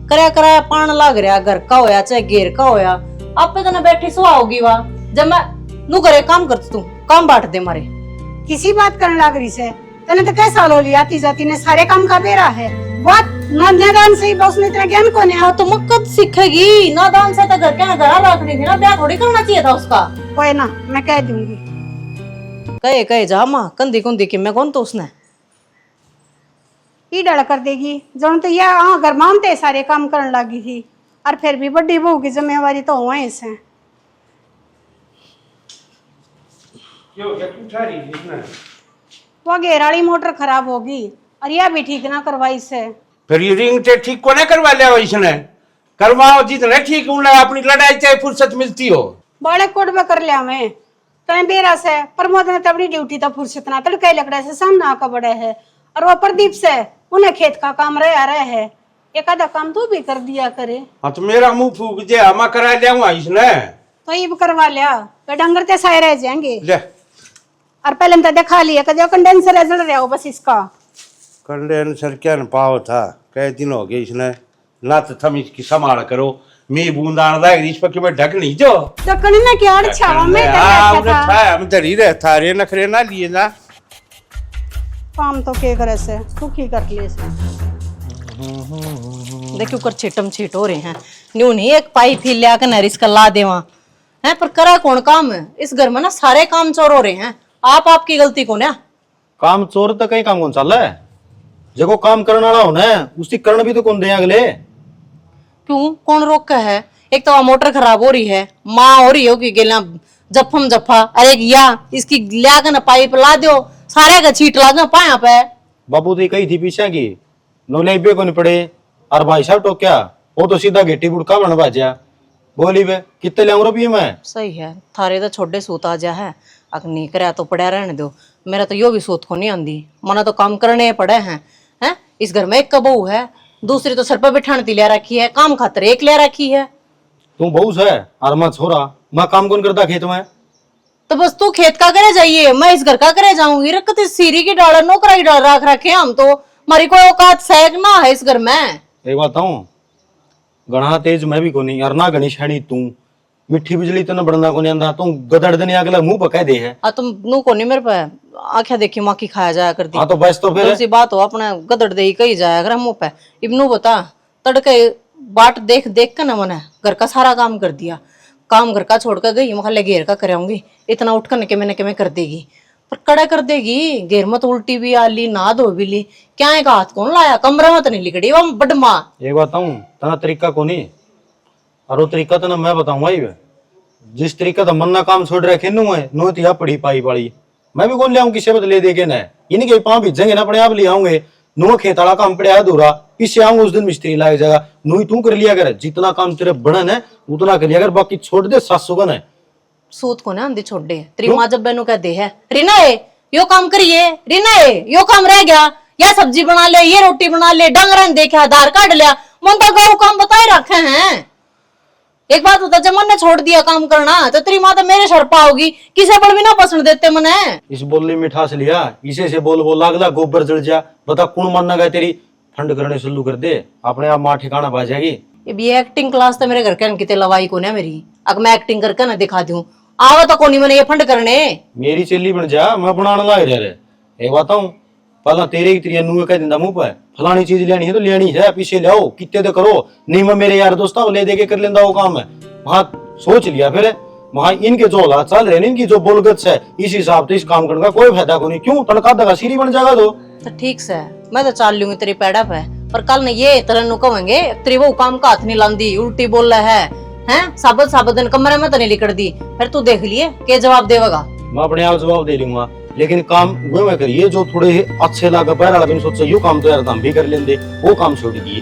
Speaker 1: कराया कराया पान लग रहा, घर का होया चाहे घेर का होया, आप पे तो ना बैठी सुहाओगी वाह, जब मैं नू करे काम करती तू काम बांट दे मारे।
Speaker 2: किसी बात करने लग रही से, तने तो कैसा साल हो लिया, आती जाती ने सारे काम का बेरा है, बात नादान से ही बॉस ने इतना ज्ञान को नहीं।
Speaker 1: हाँ तो मक्कत सीखेगी, नादान से तो घर के घर रखनी थी ना, ब्याह थोड़ी करना चाहिए था उसका।
Speaker 2: कोई ना मैं कह दूंगी।
Speaker 1: कहे जा माँ, कंधी कुंधी की मैं कौन तो उसने
Speaker 2: ई डर कर देगी, जो तो यह घर मानते सारे काम करने लगी थी, और फिर भी बड़ी बहू की जिम्मेवारी तो हुआ इसे। वो घेराली मोटर खराब होगी और यह भी ठीक ना करवाई से।
Speaker 4: फिर ये रिंग से ठीक को ना करवा लिया इसने, करवाओ जितने ठीक उन अपनी लड़ाई चाहे फुर्सत मिलती हो।
Speaker 2: बड़े कोट में कर लिया मैं तने बेरा से, प्रमोद ने तबड़ी ड्यूटी था फुर्सत ना, तड़के लकड़े से सामने आका बड़े है, और वो प्रदीप से उन्हें खेत का काम रहे है, एक आधा काम तू भी कर दिया करे।
Speaker 4: हाँ तो मेरा मुंह फूक दे, हमा करा लिया इसने,
Speaker 2: तो ये भी करवा लिया, तो डंगर ते साए रह जाएंगे।
Speaker 4: ले
Speaker 2: और पहले तो दिखा लिया कि जो कंडेंसर जल रहा हो बस इसका।
Speaker 4: कंडेंसर क्या न पाओ था, कई दिन हो गए इसने, ना तो तुम इसकी संभाल करो, मैं बूंदान लाएगी इस पर कि मैं ढक नहीं जो
Speaker 2: तो कहीं ना क्या छावा में
Speaker 4: हम धरी रहता रे, नखरे ना लिए ना
Speaker 2: काम तो के करे से सुखी कर लिए से।
Speaker 1: देखियो कर छिटम छिट हो रहे हैं, न्यू नहीं एक पाइप ही लिया के नरिस का ला देवा है, पर करा कौन काम है इस घर में ना, सारे काम चोर हो रहे हैं, आप आपकी गलती कौन है।
Speaker 5: काम चोर तो कहीं काम कौन चल रहा है, जगो काम करने वाला होना है उसकी करण भी तो कौन दे अगले।
Speaker 1: क्यों कौन रोक का है, एक तो मोटर खराब हो रही है, माँ हो रही हो कि गेला जफम जफा, अरे या इसकी लिया के ना पाइप ला दो, सारे का छीट ला दो पाया पे।
Speaker 5: बाबू तो कही थी पीछे की नौले बे को नहीं पड़े, और भाई साहब तो क्या वो तो सीधा गेटी बुड़का बन बाजा, बोली वे कितने ले रुपये में।
Speaker 1: सही है, थारे तो छोटे सूत आ जा है, अगर नहीं करे तो पड़ा रहने दो, मेरा तो यो भी सूत को नहीं आंदी, मना तो काम करने पड़े हैं। हैं इस घर में एक का बहू है, दूसरी तो सर पर बिठाने ले रखी है, काम खातर एक ले रखी है।
Speaker 5: तू बहू है और मैं छोरा, मैं काम कौन करता खेत में,
Speaker 1: तो बस तू खेत का करे जाइए, मैं इस घर का करे जाऊंगी। रखत सीरी की डाल नौकरा की डाल रख रखे हम तो, हमारी कोई औकात सहक ना है इस घर में।
Speaker 5: एक बात हूँ गणा तेज मैं भी को नहीं, और ना गणी छाणी तू, मिट्टी बिजली तो न बढ़ना को नहीं आंदा, तू गदड़ देने अगला मुंह पका दे है।
Speaker 1: तुम नू को नहीं मेरे पे आंखें देखी माँ की खाया जाया करती।
Speaker 5: हाँ तो बस तो फिर
Speaker 1: ऐसी बात हो अपना गदड़ दे ही कही जाया कर मुंह पे। इब्नू बता तड़के बाट देख देख के ना मने घर का सारा काम कर दिया, काम घर का छोड़ कर गई, मखले घेर का कराऊंगी, इतना उठ कर के मैंने कर देगी, पर कड़ा कर देगी, घेर मत उल्टी भी आ ली, ना धो भी ली, क्या एक हाथ कौन लाया, कमरा में तो नहीं लिकड़ी वो बडमा।
Speaker 5: एक बात हूँ तना तरीका को नहीं, और वो तरीका तो ना मैं बताऊंगा ही, जिस तरीका तो मन्ना काम छोड़ रखे नु है नो तिया पड़ी पाई वाली, मैं भी कौन ले आऊं किसी बत ले दे के ना, इनके पाँव भिजेंगे ना अपने आप ले आऊंगे, नो खेताला काम पड़े अधूरा, इससे आऊंगा उस दिन मिस्त्री लाग जाएगा, नु ही तू कर लिया कर, जितना काम तेरे बनन है उतना कर लिया कर, बाकी छोड़ दे 700 है।
Speaker 1: सूत को ना आंधी छोड़ दे, तेरी माँ जब बहनों का दे है, रीना है यो काम करिए, रीना है यो काम रह गया, या सब्जी बना ले, ये रोटी बना ले, डंगरा ने देखा आधार कार्ड लिया, मन तो गाँव काम बताए रखे हैं। एक बात होता जब मन ने छोड़ दिया काम करना तो तेरी माँ तो मेरे सर पाओगी, किसे पर भी ना पसंद देते मने।
Speaker 5: इस बोलने मिठास लिया, इसे से बोल लागला गोबर जल जा, बता कौन मानना गया तेरी, फंड करने शुरू कर दे, अपने आप माँ ठिकाना पा जाएगी।
Speaker 1: ये एक्टिंग क्लास तो मेरे घर के कितने लवाई को ना मेरी, अगर मैं एक्टिंग करके ना दिखा दूं आवा तो कोनी मैंने ये फंड करने।
Speaker 5: मेरी चेली बन जा, मैं बनाने लाग रहा है। एक बताऊं, पहला तेरे की तेरी नुए कह दिंदा मुंह पे, फलानी चीज लेनी है तो लेनी है, पीछे ले आओ, कितने तो करो, नहीं मैं मेरे यार दोस्तों ले दे के कर लेंदा वो काम है। वहां सोच लिया फिर, वहां इनके जो हालात चल रहे हैं, इनकी जो बोलगत है, इस हिसाब से इस काम करने का कोई फायदा को नहीं। क्यों तनखा दगा सीरी बन जाएगा
Speaker 1: तो ठीक से मैं तो चाल लूंगी तेरी पैड़ा पे, पर कल ने ये तरह नु कहेंगे तेरी वो काम का हाथ नहीं लांदी, उल्टी बोल रहा है हैं, साबत साबत दिन कमरे में तो नहीं लिकड़ दी। फिर तू देख लिए के जवाब देगा।
Speaker 5: मैं अपने आप जवाब दे लूंगा, लेकिन काम वो मैं करिए जो थोड़े अच्छे लागे पैर वाला भी सोचा यो काम तो यार हम भी कर लेंगे, वो काम छोड़ दिए।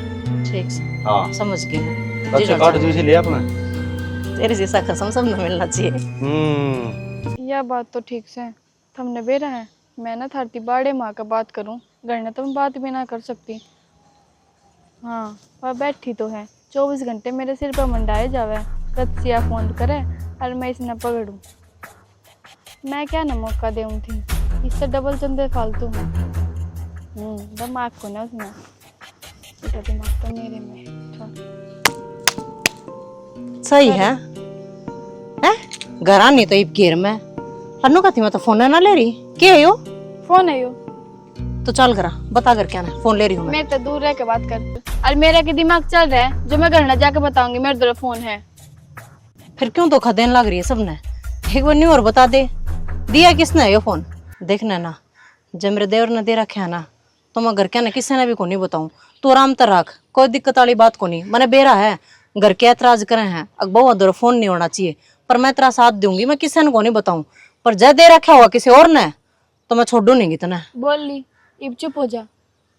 Speaker 1: ठीक से
Speaker 5: हाँ
Speaker 1: समझ गई मैं।
Speaker 5: अच्छा काट जैसे ले अपना।
Speaker 1: तेरे जैसा कसम सब न मिलना चाहिए।
Speaker 3: यह बात तो ठीक से तुमने बेरा है, मैं ना थारती बाड़े माँ का बात करूं, घर ने तुम बात भी ना कर सकती। हाँ वह बैठी तो है, 24 घंटे मेरे सिर पर मंडाए जावे, कत्सिया फोन करे और मैं इसे न पकड़ूं। मैं क्या न मौका देऊं थी, इससे डबल चंदे फालतू है। दिमाग को ना उसमें, इसका दिमाग तो मेरे में
Speaker 1: सही है घर आनी तो इब घेर में अन्नू कहती मैं तो फोन ना ले रही, क्या है यो?
Speaker 3: फोन है यो
Speaker 1: तो चल करा बता कर क्या ना, फोन ले रही हूँ
Speaker 3: मैं तो दूर रह के बात कर, और मेरा के दिमाग चल रहा है जो मैं घर ना जाके बताऊंगी मेरे तरफ फोन है।
Speaker 1: फिर क्यों धोखा देने लग रही है सबने? एक बार न्यू और बता दे, दिया किसने है यो फोन? देखना ना जब मेरे देवर ने दे रखा है ना, तो मैं घर के ना किसी ने भी को नहीं बताऊं, तू आराम तर रख, कोई दिक्कत वाली बात को नहीं। मैंने बेरा है घर के ऐतराज करे हैं, अकबो अदर फोन नहीं होना चाहिए, पर मैं तेरा साथ दूंगी, मैं किसी ने को नहीं बताऊं, पर जय दे रखा होगा किसी और ने तो मैं छोड़ू नहीं कितना।
Speaker 3: बोल ली इब चुप हो जा,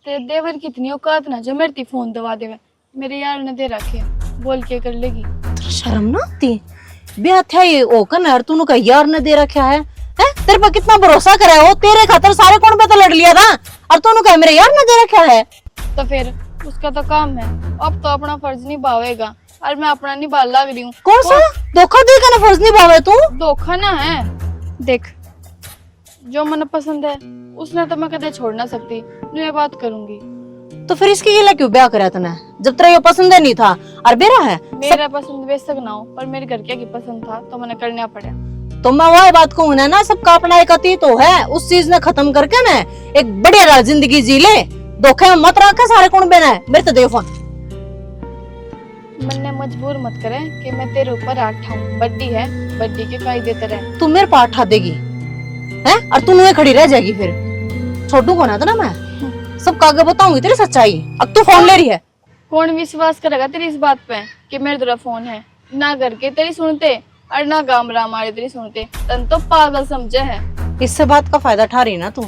Speaker 3: तेरे देवर की इतनी औकात ना जो मेरे ती फोन दबा देवे, मेरे यार ने दे रखे है, बोल के कर लेगी।
Speaker 1: तेरा शर्म ना आती? ब्याह था ये ओकन यार, तूने का यार ने दे रखा है, तेरे पर कितना भरोसा करा है, वो तेरे खातर सारे कौन पे तो लड़ लिया था, और तूने कहा मेरे यार ने दे रखा है।
Speaker 3: तो फिर उसका तो काम है, अब तो अपना फर्ज निभावेगा और मैं अपना निभा लग रही हूँ।
Speaker 1: कौन सा धोखा दे के ना फर्ज निभावे तू?
Speaker 3: धोखा ना है, देख जो मन पसंद है उसने तो मैं कदे छोड़ ना सकती, जो ये बात करूंगी।
Speaker 1: तो फिर इसके लिए क्यों ब्याह करा तूने जब तेरा ये पसंद नहीं था? और बेरा है
Speaker 3: मेरा पसंद बेशक ना हो, पर मेरे घर के की पसंद था तो मैंने करना पड़ा।
Speaker 1: तो मैं वही बात कहूँ ना, सबका अपना एक अतीत तो है, उस चीज ने खत्म करके ना एक बढ़िया जिंदगी जी ले, धोखे में मत रखा सारे कौन बेना है। मेरे तो दे फोन,
Speaker 3: मन ने मजबूर मत करे कि मैं तेरे ऊपर हाथ ठाऊं, बड्डी है बड्डी के कायदे तरह।
Speaker 1: तू मेरे पास ठा देगी है और तू नुए खड़ी रह जाएगी, फिर छोटू को ना था ना मैं सबका आगे बताऊंगी तेरी सच्चाई। अब तू फोन ले रही है,
Speaker 3: कौन विश्वास करेगा तेरी इस बात पे कि मेरे तरफ फोन है? ना घर के तेरी सुनते और ना गामरा हमारे तेरी सुनते, तन तो पागल समझे है।
Speaker 1: इससे बात का फायदा ठा रही ना तू।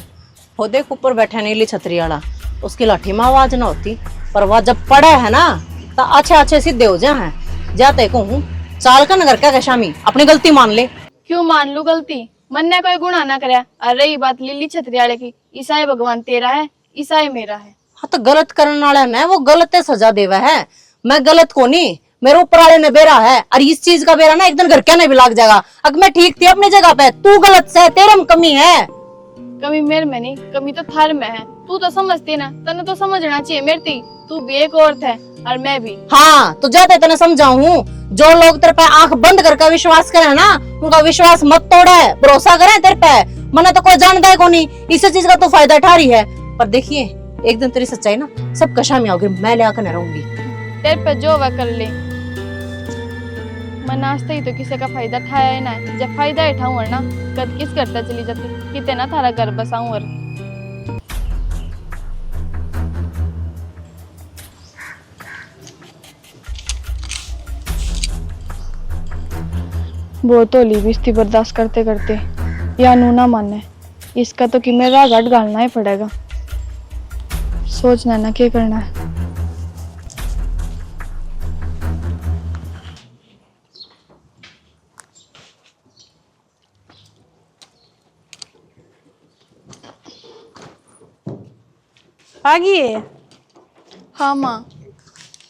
Speaker 1: हो देख ऊपर बैठा नीली छतरी वाला, उसकी लाठी में आवाज ना होती, पर वह जब पड़ा है ना तो अच्छे अच्छे सीधे हो जाए हैं। जाते कहूँ चाल का नगर क्या शामी अपनी गलती मान ले।
Speaker 3: क्यों मान लू गलती? मन ने कोई गुनाह ना करे। और रही बात लिली छतरियाले की, ईसाई भगवान तेरा है ईसाई मेरा है।
Speaker 1: हाँ तो गलत करने वाला ने वो गलत सजा देवा है, मैं गलत को नहीं, मेरे ऊपर वाले ने बेरा है, और इस चीज का बेरा ना एक दिन घर क्या नहीं भी लाग जाएगा। अगर मैं ठीक थी अपनी जगह पे, तू गलत से, तेरे में कमी है।
Speaker 3: कमी मेरे में नहीं, कमी तो थार में है। तू तो समझती ना, तने तो समझना चाहिए मेरी थी, तू भी एक औरत है और मैं भी।
Speaker 1: हाँ तो जाते तेने समझाऊं, जो लोग तेरे पे आंख बंद करके विश्वास करे ना, उनका विश्वास मत तोड़े, भरोसा करे तेरे पे। मना तो कोई जानता है को नहीं, इसी चीज का तो फायदा उठा रही है। पर देखिए एक दिन तेरी सच्चाई ना सब कशामी होगी, मैं ले आकर न रहूंगी।
Speaker 3: तेरे पे जो वह कर ले, मैं नाचते ही तो किसी का फायदा उठाया है ना, जब फायदा उठाऊं और ना कद किस करता चली जाती, कितने ना थारा घर बसाऊं। और बहुत होली बिस्ती बर्दाश्त करते करते या नू ना माने, इसका तो कि मेरा घाट घालना ही पड़ेगा। सोचना ना क्या करना है।
Speaker 2: आ गई है
Speaker 3: हाँ माँ।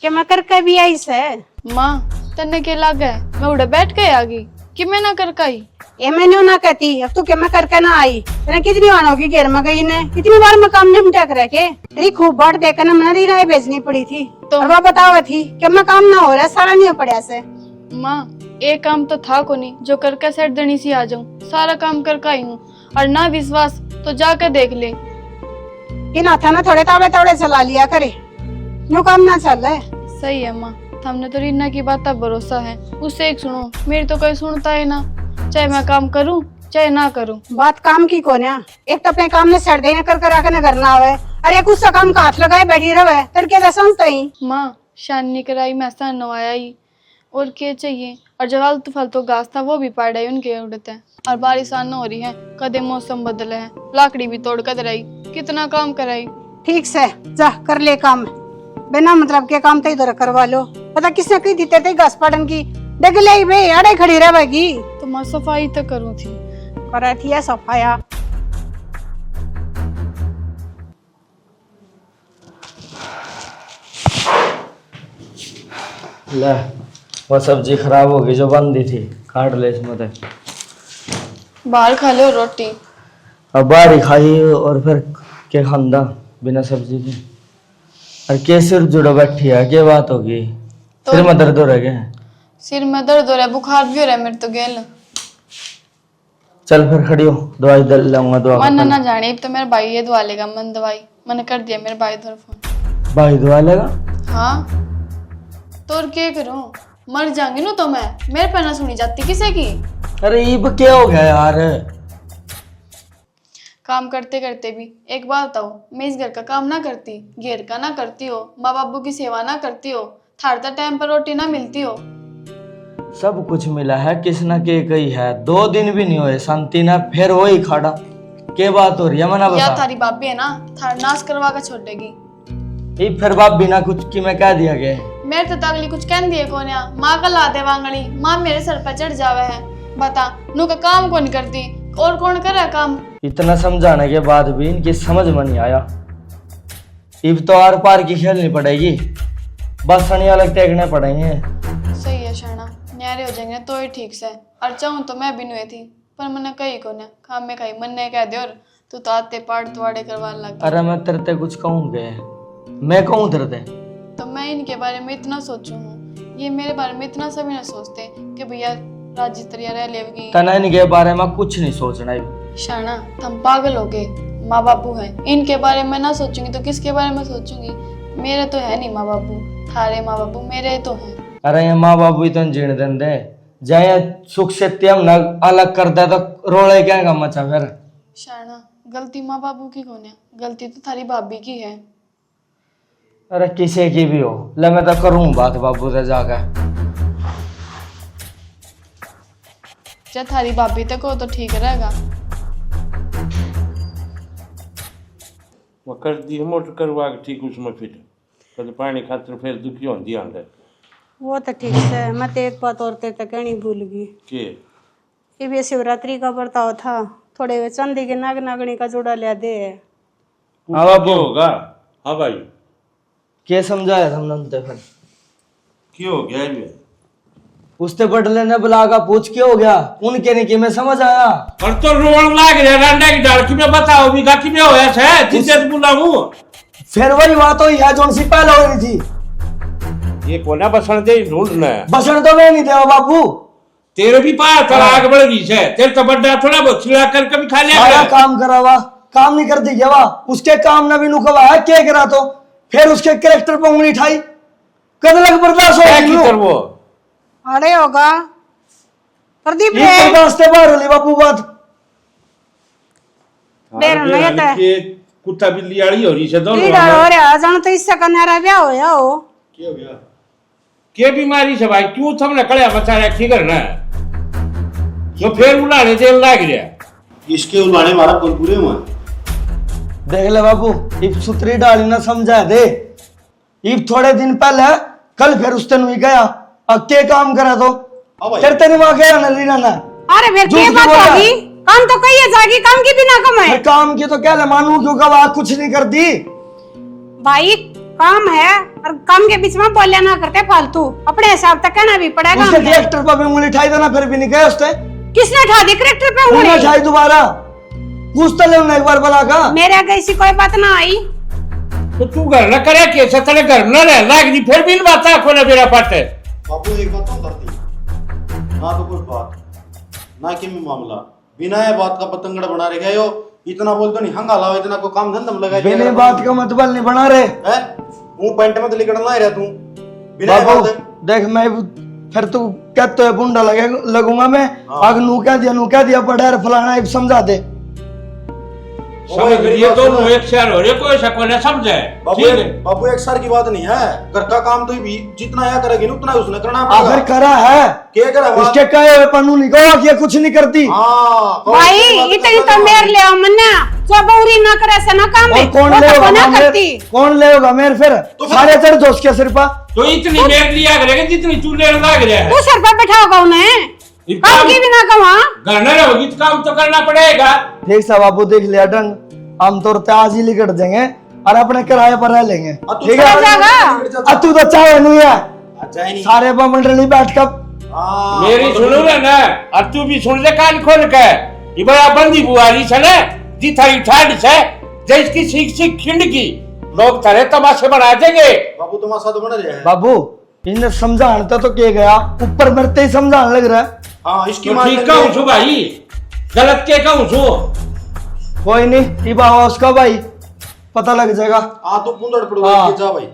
Speaker 2: क्या मैं करके भी आई से?
Speaker 3: माँ तन्ने के लग है, मैं उड़े बैठ के आ गई कि मैं ना कर काई।
Speaker 2: ये मैंने ना कहती अब तू क्या मैं करके ना आई तेने कितनी बार होगी घेर में गई ने कितनी बार मैं काम निपटा कर रखे तेरी खूब बाट देकर ना मैंने राय भेजनी पड़ी थी तो वो बतावा थी कि मैं काम ना हो रहा सारा नहीं हो पड़ा से।
Speaker 3: माँ एक काम तो था को नहीं जो करके सेट देनी सी आ जाऊं, सारा काम करके आई हूँ। और ना विश्वास तो जाकर देख ले।
Speaker 2: कि ना था ना थोड़े तावड़े तावड़े चला लिया करे यूं काम ना चल रहा है।
Speaker 3: सही है माँ, हमने तो रीना की बात पर भरोसा है, उससे एक सुनो, मेरी तो कोई सुनता है ना, चाहे मैं काम करूं चाहे ना करूं।
Speaker 2: बात काम की कौन है, एक तो अपने काम ने सड़ देने कर आके न करना आवे अरे कुछ सा काम का हाथ लगाए बैठी रहे तड़के तो समझता ही।
Speaker 3: माँ शानी कराई मैं ऐसा नवाया ही और क्या चाहिए। और जो फालतू फालतू घास था वो भी पाड़ा ही उनके उड़ते हैं। और बारिश आना हो रही है, कदे मौसम बदले है, लाकड़ी भी तोड़ कर रही, कितना काम कराई।
Speaker 2: ठीक से जा कर ले काम, बिना मतलब के काम तो इधर करवा लो। पता किसने कही थी तेरे घास पाटन की देख ले बे अड़े खड़ी रहेगी
Speaker 3: तो मैं सफाई तो करूँ थी
Speaker 2: करे थी सफाया।
Speaker 6: ले वो सब्जी खराब हो गई जो बंदी थी, काट ले इसमें से।
Speaker 3: बाहर खा लो रोटी।
Speaker 6: अब बाहर ही खाई और फिर के खांदा बिना सब्जी के। और के सिर जुड़ो बैठी है, क्या बात होगी? सिर में दर्द हो रहा है?
Speaker 3: सिर में दर्द हो रहा है, बुखार भी हो रहा है मेरे तो गेल।
Speaker 6: चल फिर खड़ी हो, दवाई दल लाऊंगा। दवा
Speaker 3: मन ना जाने, अब तो मेरा भाई ये दवा लेगा, मन दवाई मैंने कर दिया मेरे भाई द्वारा फोन।
Speaker 6: भाई दवा लेगा?
Speaker 3: हाँ तो और क्या करूं, मर जाऊंगी ना तो मैं, मेरे पे ना सुनी जाती किसी की।
Speaker 6: अरे ये क्या हो गया यार?
Speaker 3: काम करते करते भी एक बात बताओ, मैं इस घर का काम ना करती, घेर का ना करती हो, माँ बाबू की सेवा ना करती हो, थारता टाइम पर रोटी ना मिलती हो।
Speaker 6: सब कुछ मिला है, किस ना के कही है, 2 दिन भी नहीं हुए शांति ना, फिर वही खाड़ा। क्या बात हो रही है मना
Speaker 3: या
Speaker 6: बता?
Speaker 3: थारी भाभी है ना, थार नाश करवा कर छोड़ेगी।
Speaker 6: ये फिर बाप बिना कुछ की मैं कह दिया गया है।
Speaker 3: मेरे तो तगली कुछ कह दिए कौन या, माँ का ला दे वांगड़ी, माँ मेरे सर पर चढ़ जावे है। बता नू का काम कौन करती और कौन करे काम?
Speaker 6: इतना समझाने के बाद भी इनकी समझ में नहीं आया। अब तो आर पार की खेलनी पड़ेगी, बस सनी अलग टेकने पड़ेंगे।
Speaker 3: सही है शरणा, न्यारे हो जाएंगे तो ही ठीक से। और चाहूँ तो मैं भी नहीं थी, पर मैंने कही को ना काम में कही मन ने कह दे और तू तो आते पाड़ तुआड़े करवा लग।
Speaker 6: अरे मैं तेरे कुछ कहूँ गए, मैं कहूँ तेरे
Speaker 3: तो मैं इनके बारे में इतना सोचू हूँ, ये मेरे बारे में इतना सभी ना सोचते कि भैया राजी तरिया रह लेगी।
Speaker 6: तना इनके बारे में कुछ नहीं सोचना।
Speaker 3: शरणा तुम पागल हो गए, माँ बापू है, इनके बारे में ना सोचूंगी तो किसके बारे में सोचूंगी? मेरे तो है नहीं माँ बापू, थारे माँ बापू मेरे तो हैं।
Speaker 6: अरे ये माँ बापू ही तो जीण दें दे, जाए सुख से त्यम न अलग कर दे तो रोले क्या का मचा फिर।
Speaker 3: शरणा गलती माँ बापू की कौन है, गलती तो थारी भाभी की है।
Speaker 6: अरे किसी की भी हो, ले मैं तो करूँ बात बाबू से जाकर।
Speaker 3: जब थारी भाभी तक हो तो ठीक रहेगा।
Speaker 4: वो कर दी मोटर करवा के ठीक उसमें फिट कद पानी खातर फिर दुखी होंदी आंदे।
Speaker 2: वो तो ठीक है, मैं तो एक बात और तेरे तक कहनी भूल गई
Speaker 4: के
Speaker 2: कि भी शिवरात्रि का बर्ताव था, थोड़े चांदी के नाग नागणी का जोड़ा ले दे।
Speaker 6: हाँ बाबू
Speaker 4: होगा। हाँ भाई
Speaker 6: क्या समझाया हमने उनसे फिर?
Speaker 4: क्यों हो गया ये?
Speaker 6: उससे बढ़ लेने बुलागा पूछ क्या हो गया? उनके नहीं कि मैं समझ आया।
Speaker 4: और तो रोन लाग रहा रंडा की डाल की मैं बताओ भी गाकी में होया है जिसे बुलाऊं।
Speaker 6: फिर वही बात हुई है जो उनसे पहले हो रही थी।
Speaker 4: ये कोना बसण दे ढूंढना है।
Speaker 6: बसण तो मैं नहीं देवा बाबू।
Speaker 4: तेरे भी पार चला आग बढ़ गई है, तेरे तो बड्डा थोड़ा बहुत छिड़ा कर कभी खा लिया
Speaker 6: सारा
Speaker 4: कर।
Speaker 6: काम करावा, काम नहीं करती क्या वा? उसके काम न भी नुकवा है क्या करा तो फिर उसके कैरेक्टर पर उंगली उठाई कद लग बर्दाश्त हो
Speaker 4: की कर वो
Speaker 2: अरे होगा प्रदीप
Speaker 6: ये बर्दाश्त से बाहर होली बाबू बात।
Speaker 2: देर नहीं आता है।
Speaker 4: ये कुत्ता बिल्ली आड़ी हो रही है दोनों।
Speaker 2: लीडर हो रहा जान तो इससे कन्या ब्याह होया हो।
Speaker 4: क्या हो गया? के बीमारी से भाई क्यों थमने कड़े बचा रहा की करना है? जो फिर उलाने जेल लाग गया।
Speaker 8: इसके उलाने मारा पूरे में
Speaker 6: देख ले बाबू, इब सुतरी डाली ना समझा दे। इब थोड़े दिन पहले कल फिर उस दिन हुई गया, अब के काम करा तो फिर तेरी माँ गया ना लीना ना।
Speaker 2: अरे फिर क्या बात होगी? काम तो कही है जागी, काम की बिना कमाए।
Speaker 6: मैं काम की तो क्या ले मानू क्यों का कुछ नहीं करती
Speaker 2: भाई काम है और काम के बीच में बोलिया ना करते फालतू, अपने हिसाब तक कहना भी पड़ेगा।
Speaker 6: उसके डायरेक्टर पर भी उंगली उठाई देना फिर भी नहीं गए उससे।
Speaker 2: किसने उठा दी करेक्टर पे
Speaker 6: तूने
Speaker 2: उंगली?
Speaker 6: उठाई दोबारा? पूछ तो ले उन्हें एक बार भला का।
Speaker 2: मेरे आगे ऐसी कोई बात ना आई।
Speaker 4: तो तू घर न करे कैसे तेरे घर न रह लाग फिर भी इन बात को न मेरा पट है।
Speaker 8: बापू एक बात तो करती ना तो कुछ बात ना कि मामला बिना ये बात का पतंगड़ बना रखे हो। इतना बोल तो नहीं हंगा लाओ, इतना को काम धंधा में लगा
Speaker 6: बिना बात का मतलब नहीं बना रहे
Speaker 8: है। मुंह पेंट में तो लिखना ही रहा तू बिना
Speaker 6: बाबू।
Speaker 8: बात
Speaker 6: देख मैं फिर तू कहते है बुंडा लगूंगा मैं।
Speaker 8: हाँ।
Speaker 6: आग नू कह दिया पढ़ा फलाना एक समझा दे।
Speaker 4: समझ ये दोनों एक शहर हो रहे कोई ऐसा कोई न समझे।
Speaker 8: बाबू एक सार की बात नहीं है। घर का काम तो भी जितना या करेगी उतना उसने करना
Speaker 6: आखिर
Speaker 8: पड़ेगा।
Speaker 6: करा है
Speaker 8: क्या करा
Speaker 6: इसके कहे हुए पन्नू नहीं कहो कि ये कुछ नहीं करती।
Speaker 8: हाँ
Speaker 2: भाई इतनी तो मेरे ले आओ मन्ना, जो बौरी ना करे से ना काम
Speaker 6: और
Speaker 2: है
Speaker 6: कौन
Speaker 2: वो
Speaker 6: ले
Speaker 2: तो
Speaker 6: होगा
Speaker 2: ना
Speaker 6: मेरे?
Speaker 2: करती।
Speaker 6: कौन ले होगा मेरे फिर
Speaker 8: तो
Speaker 6: सारे तेरे दोस्त के सिर पर।
Speaker 4: तो इतनी मेर लिया करेगा जितनी चूल्हे लाग रहा है।
Speaker 2: तू सर पर बैठाओगा उन्हें, काम की भी ना कमा।
Speaker 4: घर न रहोगी तो काम तो करना पड़ेगा।
Speaker 6: ठीक सा बाबू देख लिया ढंग। आमतौर पे आज ही लिकट देंगे और अपने किराए पर रह लेंगे। ठीक है अब तू तो चाहे नहीं है सारे मंडली बैठ कर
Speaker 4: मेरी सुनो ना और तू भी सुन ले कान खोल के। ये बड़ा बंदी बुआरी से ना जी थारी ठाड़ से जैस की सीख सीख खिंड की लोग तारे तमाशे बना देंगे।
Speaker 8: बाबू तमाशा तो बना रहा है।
Speaker 6: बाबू इन्हें समझाना तो क्या गया ऊपर मरते ही समझाने लग रहा है।
Speaker 8: हाँ इसकी
Speaker 4: तो
Speaker 8: मां
Speaker 4: ठीक कहूँ छू भाई गलत के कहूँ छू।
Speaker 6: कोई नहीं ये बाबा उसका भाई पता लग जाएगा।
Speaker 8: आ तो पुंदड़ पड़ोगे
Speaker 6: हाँ।
Speaker 8: जा भाई।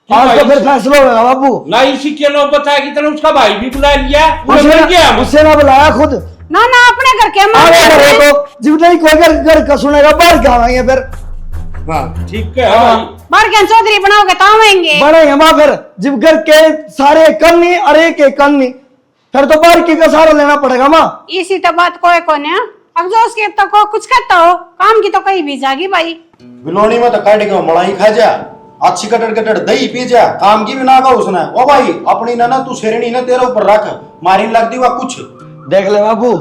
Speaker 6: आज तो फिर फैसला होगा बाबू।
Speaker 4: ना इसी के लोग बताया कि तेने उसका भाई भी बुला लिया उन्हें क्या
Speaker 6: उससे ना बुलाया खुद
Speaker 2: ना ना अपने घर के
Speaker 6: आगे
Speaker 2: मां
Speaker 6: करे तो जब नहीं कोई घर का सुनेगा बाहर क्या आएंगे फिर।
Speaker 4: हाँ ठीक है भाई।
Speaker 2: बाहर के चौधरी बनाओगे तो आएंगे।
Speaker 6: बड़े हम फिर जब घर के सारे कम नहीं और एक कम नहीं फिर तो बाहर की का सहारा लेना पड़ेगा माँ।
Speaker 2: इसी तो बात कोई कौन है। अब जो उसके तो को कुछ कहता हो काम की तो कहीं भी जागी भाई।
Speaker 8: बिलोनी में तो काट के मलाई खा जा अच्छी कटड़ कटड़ दही पी जा काम की भी ना कहो उसने। ओ भाई अपनी ना तू शेरनी ना तेरे ऊपर रख मारी लगती हुआ कुछ
Speaker 6: देख ले बाबू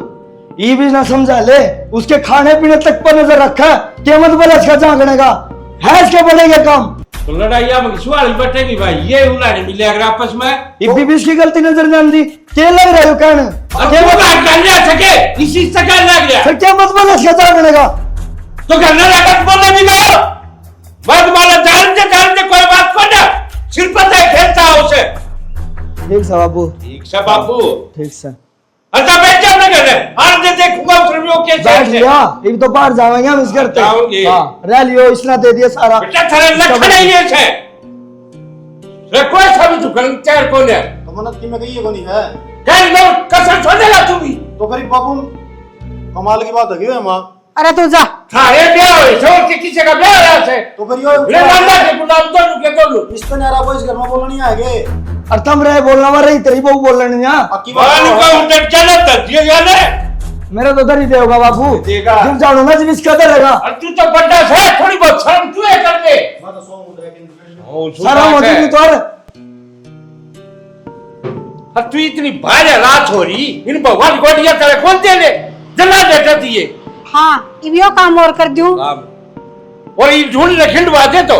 Speaker 6: ये भी ना समझा ले उसके खाने पीने तक पर नजर रखा कीमत बोले इसका झांकने का है इसके बढ़ेगा काम।
Speaker 4: तो लड़ाइया में सवाल बटेगी भाई ये उलाने मिले अगर आपस में
Speaker 6: ये बीबी की गलती नजर नहीं आती क्या लग रहा है कहने
Speaker 4: सके इसी से क्या लग गया
Speaker 6: फिर कीमत बोले इसका झांकने का।
Speaker 4: तो करना लगा बोलने भी कहो मत बोला जानते कोई बात को ना सिर पर खेलता है उसे।
Speaker 6: ठीक सा बाबू
Speaker 4: ठीक से बाबू
Speaker 6: ठीक सा
Speaker 4: अच्छा बैठ जाओ ना घर और दे देखूंगा फिर भी वो कैसे
Speaker 6: बैठ लिया एक तो बाहर जाएंगे हम इस घर पे।
Speaker 4: जाओगे।
Speaker 6: हाँ रह लियो इसने दे दिया सारा
Speaker 4: बेटा थारे लखन नहीं है छे रे कोई सभी दुकान चार कौन है
Speaker 8: तो मनत की में कही है कोनी है।
Speaker 4: कल लो कसर छोड़ेगा तू भी
Speaker 8: तो फिर बाबू कमाल की बात है माँ।
Speaker 2: अरे तू जा
Speaker 4: थारे ब्याह हुए छोड़ के किसी का ब्याह रहा से
Speaker 8: तो फिर यो
Speaker 4: रे मांगा के बुलाओ तो लुके तो लु
Speaker 8: इस पे नारा कोई इस घर में बोलना नहीं आगे।
Speaker 6: और तुम रहे बोलना वाला ही तेरी बहू बोल रही है।
Speaker 8: पक्की बात
Speaker 4: वाली का उठे चले तो दिए जाने
Speaker 6: मेरा तो दर ही देगा बाबू
Speaker 4: देगा।
Speaker 6: तुम जानो ना जब इसका दर रहेगा
Speaker 4: और तू तो बड़ा है थोड़ी बहुत शर्म तू है कर ले
Speaker 8: मैं तो सौ मुद्रा के
Speaker 4: ओ
Speaker 6: सारा मोदी तो
Speaker 4: और तू इतनी भारी रात हो रही इन भगवान गोटियां तेरे कौन दे ले जला देता दिए
Speaker 2: हाँ इवियो काम और कर दूं।
Speaker 4: और ये ढूंढ रखिंडवा दे तो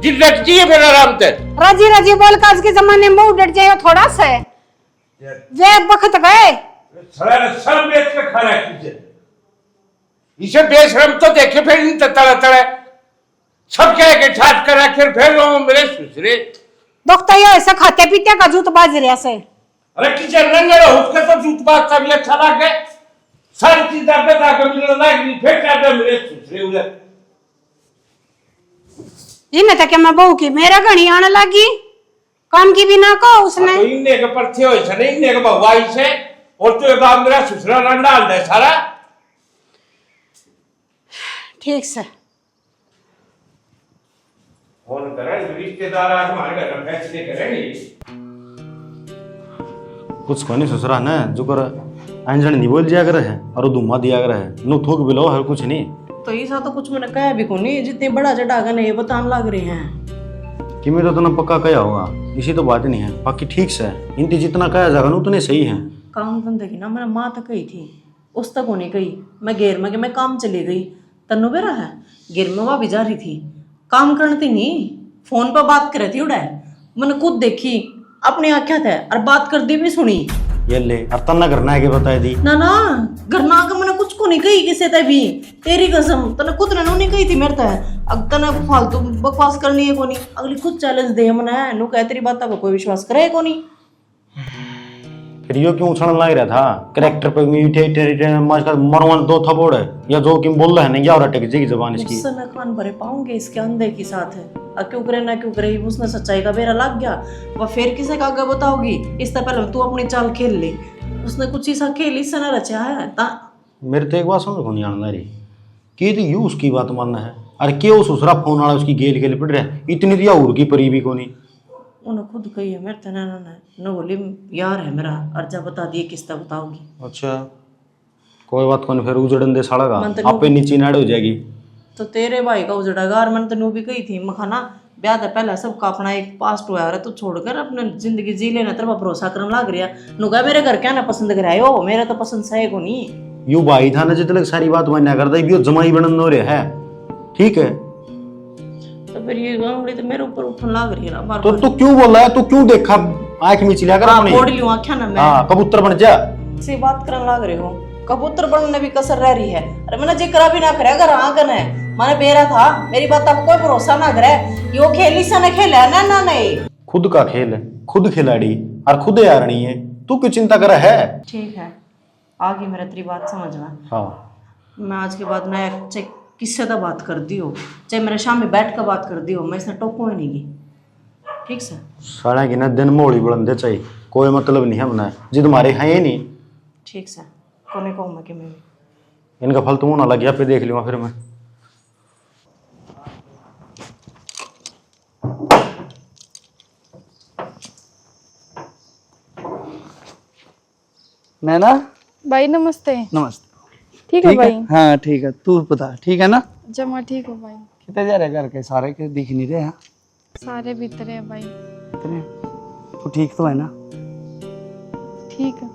Speaker 4: जिन रख जी फिर आराम से
Speaker 2: रजी रजी बोल का आज के जमाने में डट जाए थोड़ा सा वे बखत गए
Speaker 4: सारा सब बेच के खा रहा है इसे बेशरम तो देखे फिर इन तड़ा तड़ा सब क्या के ठाट कर रखे फिर लो मेरे सुसरे
Speaker 2: दुख तो ये ऐसा खाते पीते का जूत बाज रहा से।
Speaker 4: अरे किसे रंगे हुक्के तो जूत बात का भी अच्छा लगे सारी चीज दबे ताके मिलने लगी फिर काटे मेरे सुसरे उधर
Speaker 2: इन्हें तक मैं बहू की मेरा घड़ी आने लगी काम की भी ना को उसने।
Speaker 4: तो इन्ने के परथे होई से नहीं इन्ने के भगवाई से और तो एक मेरा सुसरा रंडा दे सारा
Speaker 2: ठीक से
Speaker 4: फोन करे रिश्तेदार आज हमारे घर में फैसले करेंगे
Speaker 5: कुछ कोनी ससुरा ने जो कर अंजन नहीं बोल दिया करे है और धुमा दिया करे है नो थूक बिलो हर कुछ नहीं
Speaker 1: तो ऐसा तो कुछ मैंने कहा भी को नहीं जितने बड़ा चढ़ागा नहीं बताने लग रहे हैं
Speaker 5: कि मेरा तो ना पक्का कया होगा इसी तो बात नहीं है बाकी ठीक से इनती जितना कया जाएगा ना उतने सही है।
Speaker 1: काम धंधे की ना मैंने माँ तक कही थी उस तक होने गई मैं घेर में मैं काम चली गई तन्नू बेरा है घेर में वहाँ भी जा रही थी काम करती नहीं फोन पर बात कर रही थी उड़ा मैंने खुद देखी अपनी आंखें थे और बात करती भी सुनी
Speaker 5: ये ले और तना करना है के बताए दी
Speaker 1: ना ना घरना का मैंने कुछ को नहीं कही किसे ते भी तेरी कसम तने खुद ने नहीं कही थी मेरे ते अब तने फालतू बकवास करनी है कोनी अगली खुद चैलेंज दे मने नु कह तेरी बात पे कोई विश्वास करे कोनी
Speaker 5: फिर यो क्यों उछलने लग रहा था कैरेक्टर पे मीठे मरवन दो थपोड़ है या जो कि बोल रहा है नहीं या और अटक जाएगी जबान इसकी
Speaker 1: उससे मैं कान भरे पाऊंगे इसके अंधे के साथ है क्यों करे ना क्यों करे उसने सच्चाई का बेरा लग गया वह फिर किसे का आगे बताओगी इससे पहले तू अपनी चाल खेल ले उसने कुछ ऐसा खेल इससे ना रचा है
Speaker 5: मेरे तो एक बात समझ को नहीं आना रही कि तो यू उसकी बात मानना है अरे क्यों ससुरा फोन वाला उसकी गेल गेल पड़ रहा है इतनी दिया उड़ की परी भी को नहीं
Speaker 1: उन्हें खुद कही है मेरे तना ना बोली यार है मेरा अर्जा बता दिए किस्ता बताओगी
Speaker 5: अच्छा कोई बात कौन फिर उजड़न दे साड़ा का
Speaker 1: मन तो
Speaker 5: आपे नीचे नाड़ हो जाएगी
Speaker 1: तो तेरे भाई का उजड़ेगा और मैंने तेनू भी कही थी मखाना ब्याह तो पहले सबका अपना एक पास्ट हुआ है तू छोड़कर अपने जिंदगी जी लेना तेरा भरोसा करने लग रहा नुका मेरे घर क्या ना पसंद करायो मेरा तो पसंद सही को नहीं
Speaker 5: यू भाई था ना जितने सारी बात मान्या करता है जमाई बनन हो रहा है ठीक है
Speaker 1: तो फिर ये उंगली तो मेरे ऊपर उठने लग रही है ना बार
Speaker 5: तो तू क्यों बोल रहा है तू क्यों देखा आंख में चिल्ला कर अपनी
Speaker 1: फोड़ लियो आंखें ना मैं
Speaker 5: हाँ कबूतर बन जा
Speaker 1: से बात करने लग रहे हो कबूतर बनने भी कसर रह रही है अरे मैंने जिक्र भी ना करे अगर हाँ करना है मैंने बेरा था मेरी बात आपको कोई भरोसा ना करे यो खेली से न खेला ना ना नहीं
Speaker 5: खुद का खेल है खुद खिलाड़ी और खुद यारनी है तू क्यों चिंता कर है
Speaker 1: ठीक है आगे मेरा तेरी बात समझ में
Speaker 5: हाँ
Speaker 1: मैं आज के बाद ना चाहे किससे तो बात कर दी हो चाहे मेरे शाम में बैठ कर बात कर दी हो मैं इसने टोकू ही नहीं की ठीक से
Speaker 5: साढ़ा की ना दिन मोड़ी बुलंदे चाहिए कोई मतलब नहीं है अपना जी तुम्हारे है ही नहीं
Speaker 1: ठीक से कोने कहूँ कि मैं भी
Speaker 5: इनका फल तुम ना लग गया पे देख लूँगा फिर मैं
Speaker 7: नैना
Speaker 3: भाई नमस्ते
Speaker 7: नमस्ते
Speaker 3: ठीक है भाई
Speaker 7: हाँ ठीक है तू बता ठीक है ना
Speaker 3: जमा ठीक हो भाई
Speaker 7: कितने जा रहे घर के सारे के दिख नहीं रहे हैं
Speaker 3: सारे भीतर है भाई
Speaker 7: कितने तू ठीक तो है ना
Speaker 3: ठीक है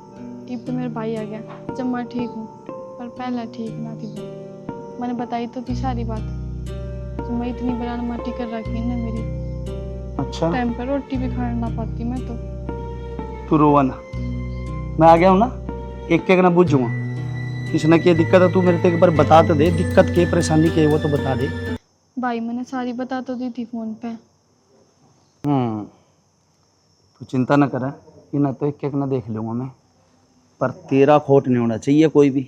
Speaker 3: अब तो मेरा भाई आ गया जब मैं ठीक हूँ पर पहले ठीक ना थी भाई मैंने बताई तो थी सारी बात तो मैं इतनी बरान माटी कर रखी ना मेरी
Speaker 7: अच्छा
Speaker 3: टाइम पर रोटी भी खाना ना पाती मैं तो
Speaker 7: तू रोवा ना मैं आ गया हूँ ना एक एक ना बुझूंगा किसी ना क्या दिक्कत है तू मेरे को एक बार बता तो दे दिक्कत के परेशानी के वो तो बता दे
Speaker 3: भाई मैंने सारी बता तो दी थी फोन पे
Speaker 7: तू चिंता ना कर ये ना तो एक एक ना देख लूँगा मैं पर तेरा खोट नहीं होना चाहिए कोई भी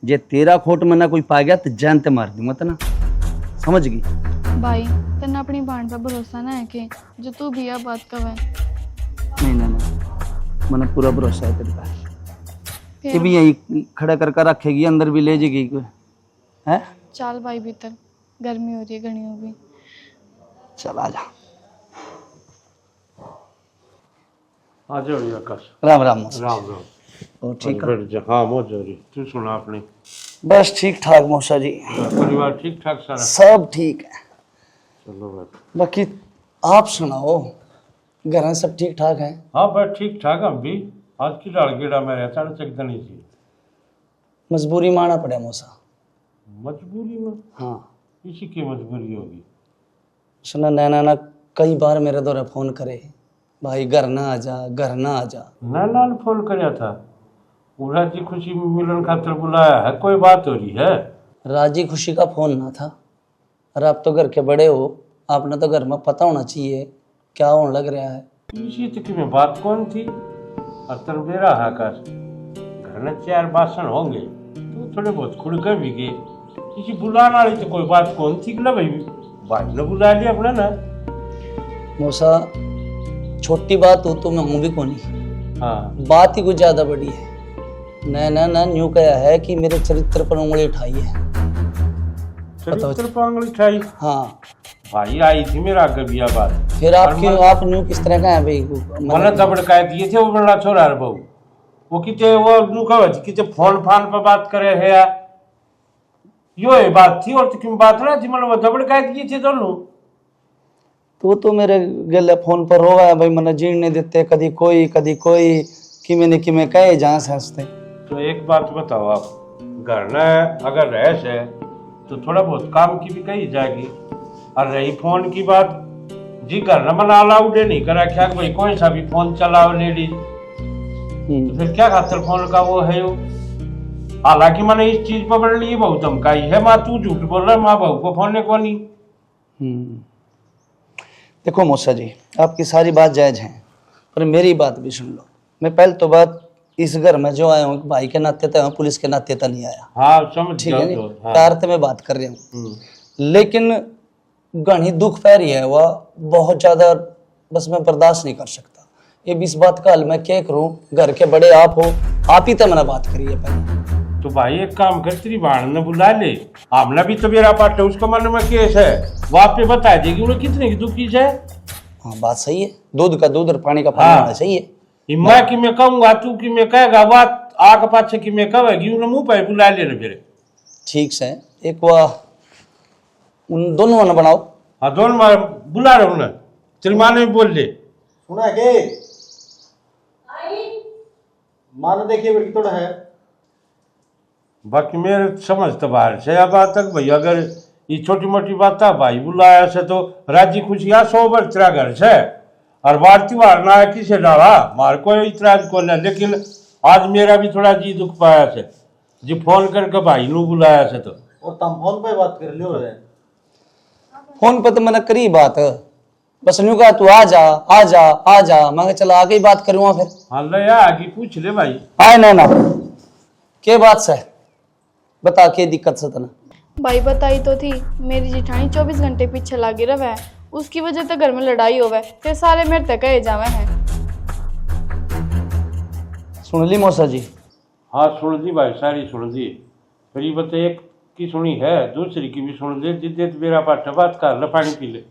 Speaker 7: जे तेरा खोट में ना कोई पा गया तो जान ते मार दूंगा तो ना समझ गई
Speaker 3: भाई तेना अपनी बहन पर भरोसा ना है कि जो तू भी यह बात कवे
Speaker 7: नहीं नहीं नहीं मैंने पूरा भरोसा है तेरे पे कि भी यही खड़ा करके रखेगी अंदर भी ले जाएगी है
Speaker 3: चाल भाई भीतर गर्मी हो रही है घनी हो भी
Speaker 7: चल आ जा
Speaker 4: आ जाओ आकाश
Speaker 7: राम राम मौसा।
Speaker 4: राम राम
Speaker 7: ओ ठीक है
Speaker 4: बैठ जा हाँ बहुत जरूरी तू सुना अपने
Speaker 7: बस ठीक ठाक मौसा जी
Speaker 4: परिवार ठीक ठाक सारा
Speaker 7: सब ठीक है
Speaker 4: चलो बैठ
Speaker 7: बाकी आप सुनाओ घर में सब ठीक ठाक है
Speaker 4: हाँ बस ठीक ठाक हम भी आज की डाल गेड़ा में रहता है चक दनी थी
Speaker 7: मजबूरी माना पड़ा मौसा
Speaker 4: मजबूरी में
Speaker 7: हाँ
Speaker 4: इसी की मजबूरी होगी
Speaker 7: सुना नैना ना कई बार मेरे दौरे फोन करे भाई घर ना आ जा घर ना आ जा
Speaker 4: नैना ने फोन कराया था वो राजी खुशी मिलन खातर बुलाया है कोई बात हो रही है
Speaker 7: राजी खुशी का फोन ना था अरे आप तो घर के बड़े हो आपने तो घर में पता होना चाहिए क्या होने लग रहा है
Speaker 4: इसी तक में बात कौन थी अतर बेरा है कर घर में 4 बासन होंगे तो थोड़े बहुत खुड़ कर भी गए किसी बुलाने वाली तो कोई बात कौन थी ना भाई भाई ने बुला लिया अपना ना
Speaker 7: मौसा छोटी बात हो तो मैं हूँ भी कोनी
Speaker 4: हाँ
Speaker 7: बात ही कुछ ज्यादा बड़ी है नैना ना न्यू कहा है कि मेरे चरित्र पर उंगली उठाई है
Speaker 4: चरित्र पर उंगली उठाई
Speaker 7: हाँ
Speaker 4: भाई आई थी मेरा गबिया बात
Speaker 7: फिर आप क्यों आप न्यू किस तरह का है भाई
Speaker 4: मैंने दबड़ कह दिए थे वो बड़ा छोरा रे बहू वो किते वो नु कह किते फोन फान पर बात करे है यार यो ये बात थी और तो क्यों बात ना जी मतलब वो दबड़ कह दिए थे दोनों
Speaker 7: तो मेरे गले फोन पर रोवा है भाई मैंने जीण नहीं देते कदी कोई कि मैंने कि मैं कहे जहाँ से हंसते
Speaker 4: तो एक बात बताओ आप घर में अगर रह से तो थोड़ा बहुत काम की भी कही जाएगी और रही फोन की बात जी घर में मना अलाउड नहीं करा क्या भाई कोई सा भी फोन चलाओ लेडीज तो फिर क्या खातर फोन का वो है यो। हालांकि मैंने इस चीज पर बड़े लिए बहुत धमकाई है, माँ तू झूठ बोल रहा है, माँ बहू को फोन को नहीं।
Speaker 7: देखो मौसा जी, आपकी सारी बात जायज है, पर मेरी बात भी सुन लो। मैं पहले तो बात इस घर में जो आया हूँ भाई के नाते तो पुलिस के नाते तो नहीं आया,
Speaker 4: हाँ समझ
Speaker 7: ठीक
Speaker 4: गया
Speaker 7: है
Speaker 4: तो,
Speaker 7: नी?
Speaker 4: हाँ।
Speaker 7: प्यार से मैं बात कर रहा हूँ, लेकिन घनी दुख पै रही है वह बहुत ज्यादा, बस मैं बर्दाश्त नहीं कर सकता। ये इस बात का हल मैं क्या करूँ, घर के बड़े आप हो, आप ही तो मैंने बात करी है पहले।
Speaker 4: तो भाई एक काम कर, तेरी बहन ने बुला ले, आमला भी तो मेरा पार्ट है, उसका मन में केस है, वो आप पे बता देगी वो कितने की दुखी है।
Speaker 7: हाँ बात सही है, दूध का दूध और पानी का पानी
Speaker 4: हाँ।
Speaker 7: होना सही है।
Speaker 4: मैं कि मैं कहूंगा, तू कि मैं कहेगा, बात आग पाछे कि मैं कहेगी, उन्हें मुंह पे बुला लेना फिर।
Speaker 7: ठीक से एक वह उन दोनों ने बनाओ।
Speaker 4: हाँ दोनों बुला रहे उन्हें, तेरी माँ ने भी बोल ले।
Speaker 8: सुना के मान देखिए बड़ी थोड़ा है।
Speaker 4: बाकी मेरे समझ तो बाहर से अब तक भाई, अगर ये छोटी मोटी बात था भाई बुलाया से तो राजी खुशी आ 100 बार तेरा घर से, और वारती वार ना है किसे डाला मार कोई इतराज को ना। लेकिन आज मेरा भी थोड़ा जी दुख पाया से, जी फोन करके भाई नू बुलाया से। तो
Speaker 8: और तुम फोन पे बात कर लियो रे।
Speaker 7: फोन पर तो मैंने करी बात, बस न्यू कहा तू आ जा आ जा आ जा, मैं चला आगे ही बात करूँगा फिर।
Speaker 4: हाँ ले आगे पूछ ले भाई।
Speaker 7: आए ना के बात से बता के दिक्कत से तना।
Speaker 3: भाई बताई तो थी, मेरी जिठानी 24 घंटे पीछे लागी रहे है, उसकी वजह से घर में लड़ाई होवे, ते सारे मेरे तक कहे जावे हैं।
Speaker 7: सुन ली मौसा जी?
Speaker 4: हाँ सुन दी भाई, सारी सुन दी। फिर ये बता, एक की सुनी है दूसरी की भी सुन दे, जिद्दे मेरा पाठ बात कर ले, पानी पी ले।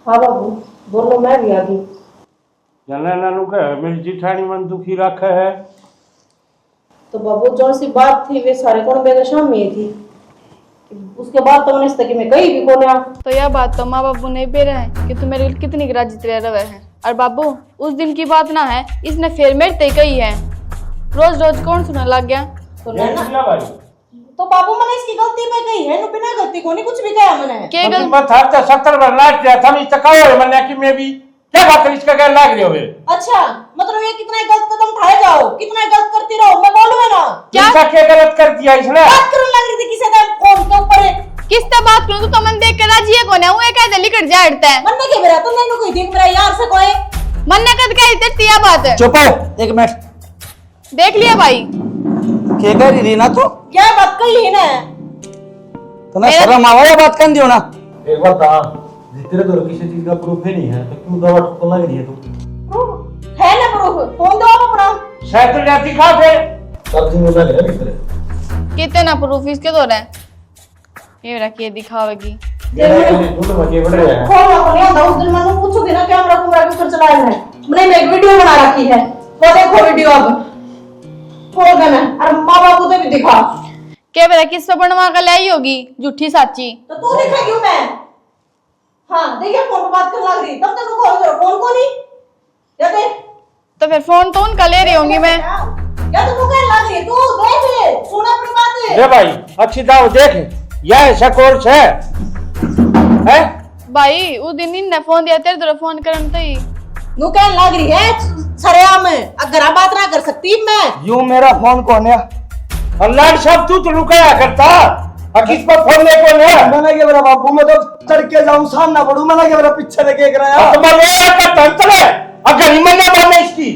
Speaker 1: हाँ बाबू बोलो, मैं भी आ गई।
Speaker 4: जाना नानू का मेरी जिठानी मन दुखी रखा है।
Speaker 1: तो बाबू जो सी बात थी वे सारे कौन बेगा शाम में थी, उसके बाद तो मैंने इस तक में कहीं भी कोने।
Speaker 3: तो यह बात तो माँ बाबू नहीं बेरे हैं कि तू मेरे लिए कितनी राजी रह रहे हैं। और बाबू उस दिन की बात ना है, इसने फिर मेरे ते कही है, रोज रोज कौन सुना लग गया।
Speaker 1: तो
Speaker 4: ये
Speaker 1: ना
Speaker 4: किया भाई?
Speaker 1: तो बाबू मैंने इसकी गलती पे कही है, बिना गलती को नहीं कुछ भी कहा मैंने।
Speaker 3: के गल
Speaker 4: मैं था 70 बार लाट दिया था, मैं तकाओ है मैंने कि मैं भी क्या बात इसका क्या लाग रहे हो मेरे।
Speaker 1: अच्छा मतलब ये कितना गलत कदम उठाए जाओ, कितना गलत करती रहो, मैं बोलूंगा ना।
Speaker 4: क्या गलत कर दिया इसने?
Speaker 1: बात करने लग रही थी किसी ने फोन के ऊपर।
Speaker 3: किस तरह बात करूं, तो मन देख के राजी है कौन है, वो क्या जल्दी कट जा हटता है।
Speaker 1: मन ने के मेरा तो नहीं कोई देख मेरा यार से कोई
Speaker 3: मन ने कद कही तेरी यह बात है।
Speaker 7: चुप हो, एक मिनट।
Speaker 3: देख लिया भाई,
Speaker 7: के कह रही ना तू?
Speaker 1: क्या बात कही है ना,
Speaker 7: तो ना शर्म आवा बात कर दियो ना।
Speaker 8: एक बात था, तेरे तो किसी चीज का प्रूफ ही नहीं है तो क्यों दवा ठोकने लग रही है तू?
Speaker 1: है ना प्रूफ, फोन दो आप अपना।
Speaker 4: शायद तो जाती खा फिर
Speaker 8: सब दिन बोला है कितने
Speaker 3: कितने ना प्रूफ इसके तो रहे, ये रखिए दिखावेगी।
Speaker 8: दोनों बच्चे बढ़ रहे हैं।
Speaker 1: फोन ना नहीं आता, उस दिन मैंने पूछो ना कैमरा कुमरा के ऊपर चलाया है, मैंने एक वीडियो बना रखी है, वो देखो वीडियो अब खोल देना और माँ बाबू को भी दिखा।
Speaker 3: क्या बेटा किससे बनवा कर लाई होगी झूठी साची।
Speaker 1: तो तू दिखा क्यों मैं? हाँ देखिए फोन पर बात करने लग रही, तब तक रुको इधर, फोन को नहीं या देख।
Speaker 3: तो फिर फोन तो उनका ले रही होंगी मैं।
Speaker 1: या तो तू कहने लग रही, तू देख ले, सुन अपनी बातें।
Speaker 4: ले भाई अच्छी दाव देख, यह ऐसा कोर्स है
Speaker 3: भाई उस दिन इनने फोन दिया, तेरे तरफ फोन करन तो ही
Speaker 1: नू कहने लग रही है सरेआम, अगर बात ना कर सकती मैं।
Speaker 6: यूं मेरा फोन कौन है?
Speaker 4: अल्लाह सब तू तो लुकाया करता, किस पर फोन ले कौन है?
Speaker 6: मैंने क्या मेरा बाबू, मैं तो तड़के जाऊं सामना पड़ू, मैंने क्या मेरा पीछे लेके कराया।
Speaker 4: तो मैं ये करता चले, अगर हिम्मत ना मारने इसकी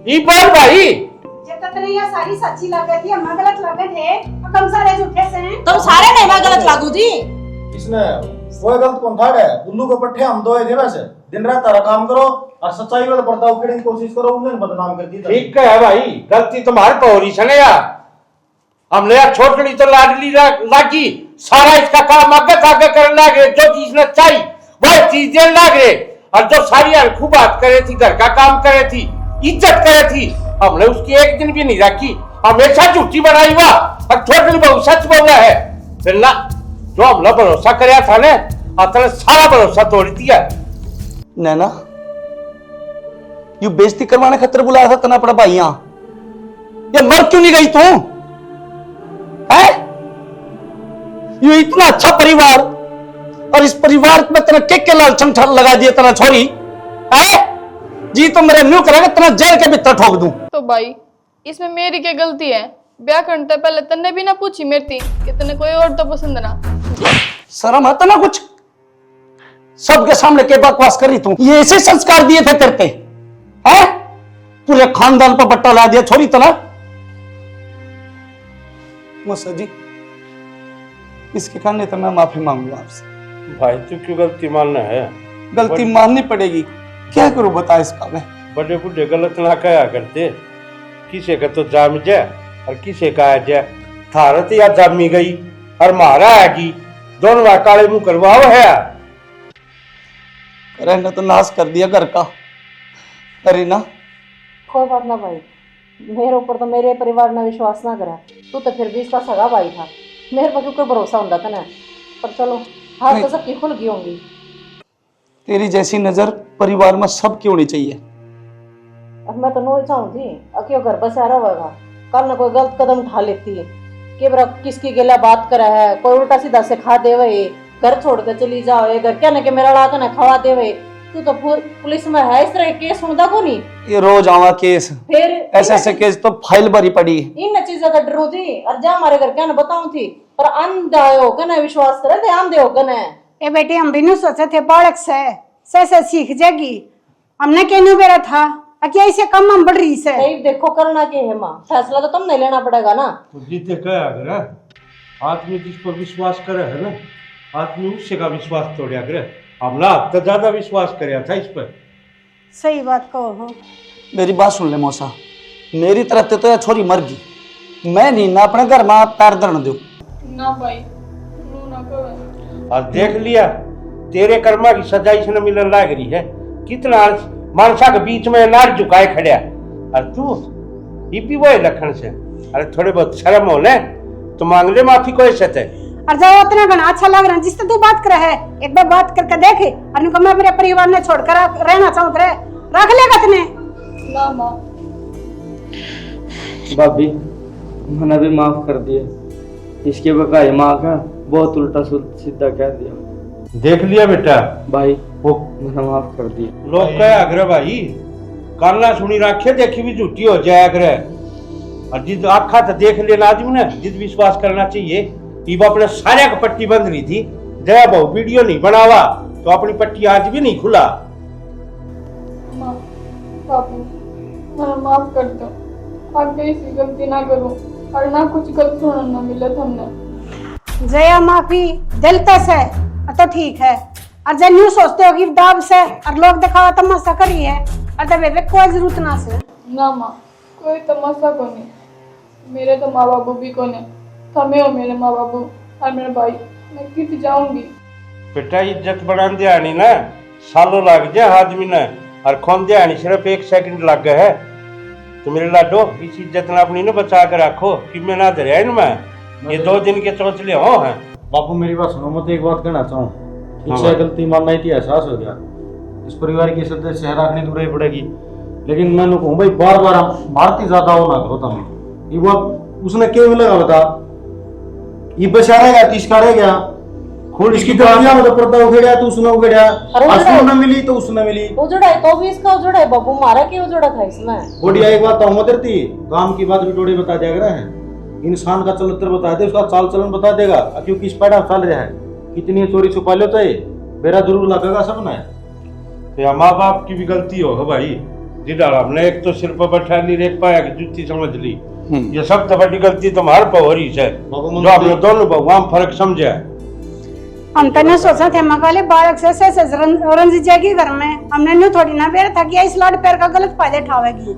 Speaker 4: ये बोल भाई।
Speaker 2: जे ततरी ये सारी सच्ची लागत थी, हम गलत लागत है, कम सारे झूठे से हैं।
Speaker 1: तुम सारे नहीं मैं गलत लागू जी।
Speaker 8: इसने वो गलत कौन था है? उल्लू के पट्टे हम दो थे वैसे, दिन रात तारा काम करो और सच्चाई में पर्दा उकेड़ने की कोशिश करो, उन्हें बदनाम कर दी।
Speaker 4: ठीक है भाई, गलती तुम्हारे पे हो रही है यार, हमने यार छोटड़ी तो लाडली लागी, सारा इसका काम आगे आगे करने लगे, जो चीज ने चाहिए वह चीज देने लगे, और जो सारी खूब बात करे थी, घर का काम करे थी, इज्जत करे थी, हमने उसकी एक दिन भी नहीं रखी, हमेशा झूठी बनाई हुआ, और छोटड़ी बहुत सच बोला है। फिर ना जो हमने भरोसा कराया था ने, अपने सारा भरोसा तोड़ दिया।
Speaker 7: नैना यू बेइज्जती करवाने खातिर बुलाया था तना पड़ा भाई यहाँ, ये मर क्यों नहीं गई तू? है ये इतना अच्छा परिवार, और इस परिवार में तेरा के लाल छंठा लगा दिया तेरा छोरी है, जी तो मेरे न्यू करेगा तेरा जेल के भीतर ठोक दूं।
Speaker 3: तो भाई इसमें मेरी क्या गलती है? ब्याह करने से पहले तन्ने भी ना पूछी मेरी कि तन्ने कोई और तो पसंद ना।
Speaker 7: शर्म आता ना कुछ? सबके सामने के बकवास कर रही तू? ये ऐसे संस्कार दिए थे तेरे पे हैं? पूरे खानदान पर बट्टा ला दिया छोरी तला। मौसा जी इसके कारण तो मैं माफी मांगूंगा आपसे।
Speaker 4: भाई तू क्यों गलती मानना है?
Speaker 7: गलती माननी पड़ेगी, क्या करूं बता इसका मैं।
Speaker 4: बड़े बुढ़े गलत ना कहा करते, किसे का तो जाम जा और किसे का आ जा। थारत या जामी गई और मारा आगी, दोनों बार काले मुंह करवाओ है।
Speaker 7: रहना तो नाश कर दिया घर का। अरे ना
Speaker 1: कोई बात ना भाई, मेरे ऊपर तो मेरे परिवार ने विश्वास ना करा। तू तो फिर भी इसका सगा भाई था, मेरे पर कोई भरोसा होता था ना। पर चलो हाथ तो सबकी खुल गई होंगी।
Speaker 7: तेरी जैसी नजर परिवार में सबकी होनी चाहिए।
Speaker 1: अब मैं तो नूर चाहूँ थी अक्यों घर बस आ रहा होगा, कल ना कोई गलत कदम उठा लेती है कि बरा किसकी गिला बात करा है, कोई उल्टा सीधा से खा दे वही, घर छोड़ कर चली जाओ, ये घर क्या ना कि मेरा लाता ना खवा दे वही। तू तो पुलिस में है, इस तरह के केस सुनता को नहीं?
Speaker 7: ये रोज आवा केस,
Speaker 1: फिर
Speaker 7: ऐसे केस तो फाइल भरी पड़ी।
Speaker 1: इन चीजों का डरू थी और जा हमारे घर क्या ना बताऊं थी, पर अंधा हो कने विश्वास करे थे, अंधे हो कने।
Speaker 2: ए बेटी हम भी नहीं सोचे थे बालक से सीख जाएगी, हमने क्यों बेरा था क्या इसे कम हम बढ़ रही से।
Speaker 1: देखो करना के है माँ, फैसला तो तुमने लेना पड़ेगा ना।
Speaker 4: तो जीते क्या अगर आदमी जिस पर विश्वास करे है ना, आदमी उससे का विश्वास तोड़िया करे। हमला तो ज्यादा विश्वास कराया था इस पर।
Speaker 2: सही बात कहो हो।
Speaker 7: मेरी बात सुन ले मौसा, मेरी तरफ से तो यह छोरी मर गई, मैं नहीं ना अपने घर में पैर धरने दूं।
Speaker 3: ना भाई नो ना करो।
Speaker 4: और देख लिया तेरे कर्मा की सजा इसने मिलने लग रही है। कितना मानसा के बीच में नार झुकाए खड़िया और तू ये भी वही लखन से। अरे थोड़े बहुत शर्म हो ले तो मांग ले माफी को ऐसे थे।
Speaker 2: और जाओ इतना घना अच्छा लग रहा है जिससे तू बात करे है, एक बार बात करके देखे। और उनको मैं मेरे परिवार ने छोड़कर रहना चाहूँ तो रख लेगा तने
Speaker 3: ना माँ।
Speaker 9: भाभी मैंने भी माफ कर दिया, इसके बकाए माँ का बहुत उल्टा सीधा कह दिया।
Speaker 4: देख लिया बेटा
Speaker 9: भाई
Speaker 4: वो
Speaker 9: मैंने माफ कर दिया।
Speaker 4: लोग क्या आग्रह भाई कान्ना सुनी रखे देखी भी झूठी हो जाए आग्रह। और जिद आखा तो देख लेना आदमी ने, जिद विश्वास करना चाहिए। ये अपने सारे का पट्टी बंद रही थी, जया बहु वीडियो नहीं बनावा तो अपनी पट्टी आज भी नहीं खुला।
Speaker 3: माँ बापू मैंने माफ कर दो, आगे ऐसी गलती ना करूँ और ना कुछ गलत सुनने ना मिले तुमने।
Speaker 2: जया माफी दिलते से तो ठीक है, और जब न्यू सोचते हो कि दाब से और लोग दिखावा तमाशा करी है और तब कोई जरूरत ना से।
Speaker 3: ना माँ कोई तमाशा को नहीं, मेरे तो माँ बाबू भी को नहीं, तुम्हें हो मेरे माँ बाबू और मेरे भाई। मैं कित जाऊंगी।
Speaker 4: बेटा इज्जत बढ़ा दिया नहीं ना, सालों लग जाए आदमी ने और खोन दिया नहीं सिर्फ 1 सेकंड लग गए है। तो मेरे लाडो इस इज्जत ने अपनी ने बचा कर रखो कि मैं ना दे मैं ये 2 दिन के चौचले हो हैं।
Speaker 5: बापू मेरी बात सुनो, मैं तो एक बात कहना चाहूँ, इच्छा गलती मानना ही एहसास हो गया, इस परिवार की सदस्य रखनी दूर ही पड़ेगी। लेकिन मैं कहूँ भाई बार बार मारती ज्यादा हो ना करो तुम। ये वो उसने क्यों लगा बता, ये बचा रहेगा तिसका रहेगा खुद इसकी दवाइयां में तो पर्दा उगेड़ा तो उसने उगेड़ा, असली न मिली तो उसने मिली।
Speaker 1: उजड़ा है तो भी इसका उजड़ा है, बाबू मारा क्यों उजड़ा था इसमें।
Speaker 5: बढ़िया एक बात तो हम करती काम की बात भी थोड़ी बता दिया गया है, इंसान का चरित्र बता दे, उसका चाल चलन बता देगा क्यों किस पैड़ा चल रहा है, कितनी चोरी छुपा लो तो बेरा जरूर लगेगा सब ने।
Speaker 4: तो माँ बाप की भी गलती हो भाई, जिधर हमने एक तो सिर पर बैठा ली रेख पाया कि जुत्ती समझ ली। ये सब तो बड़ी गलती तुम्हारे पर हो रही है, जो आपने दोनों भगवान फर्क समझा।
Speaker 2: हम तो नहीं सोचा थे मकाले बालक से रंजी जाएगी घर में, हमने न्यू थोड़ी ना बेरा था कि इस लाड पैर का गलत फायदे उठावेगी।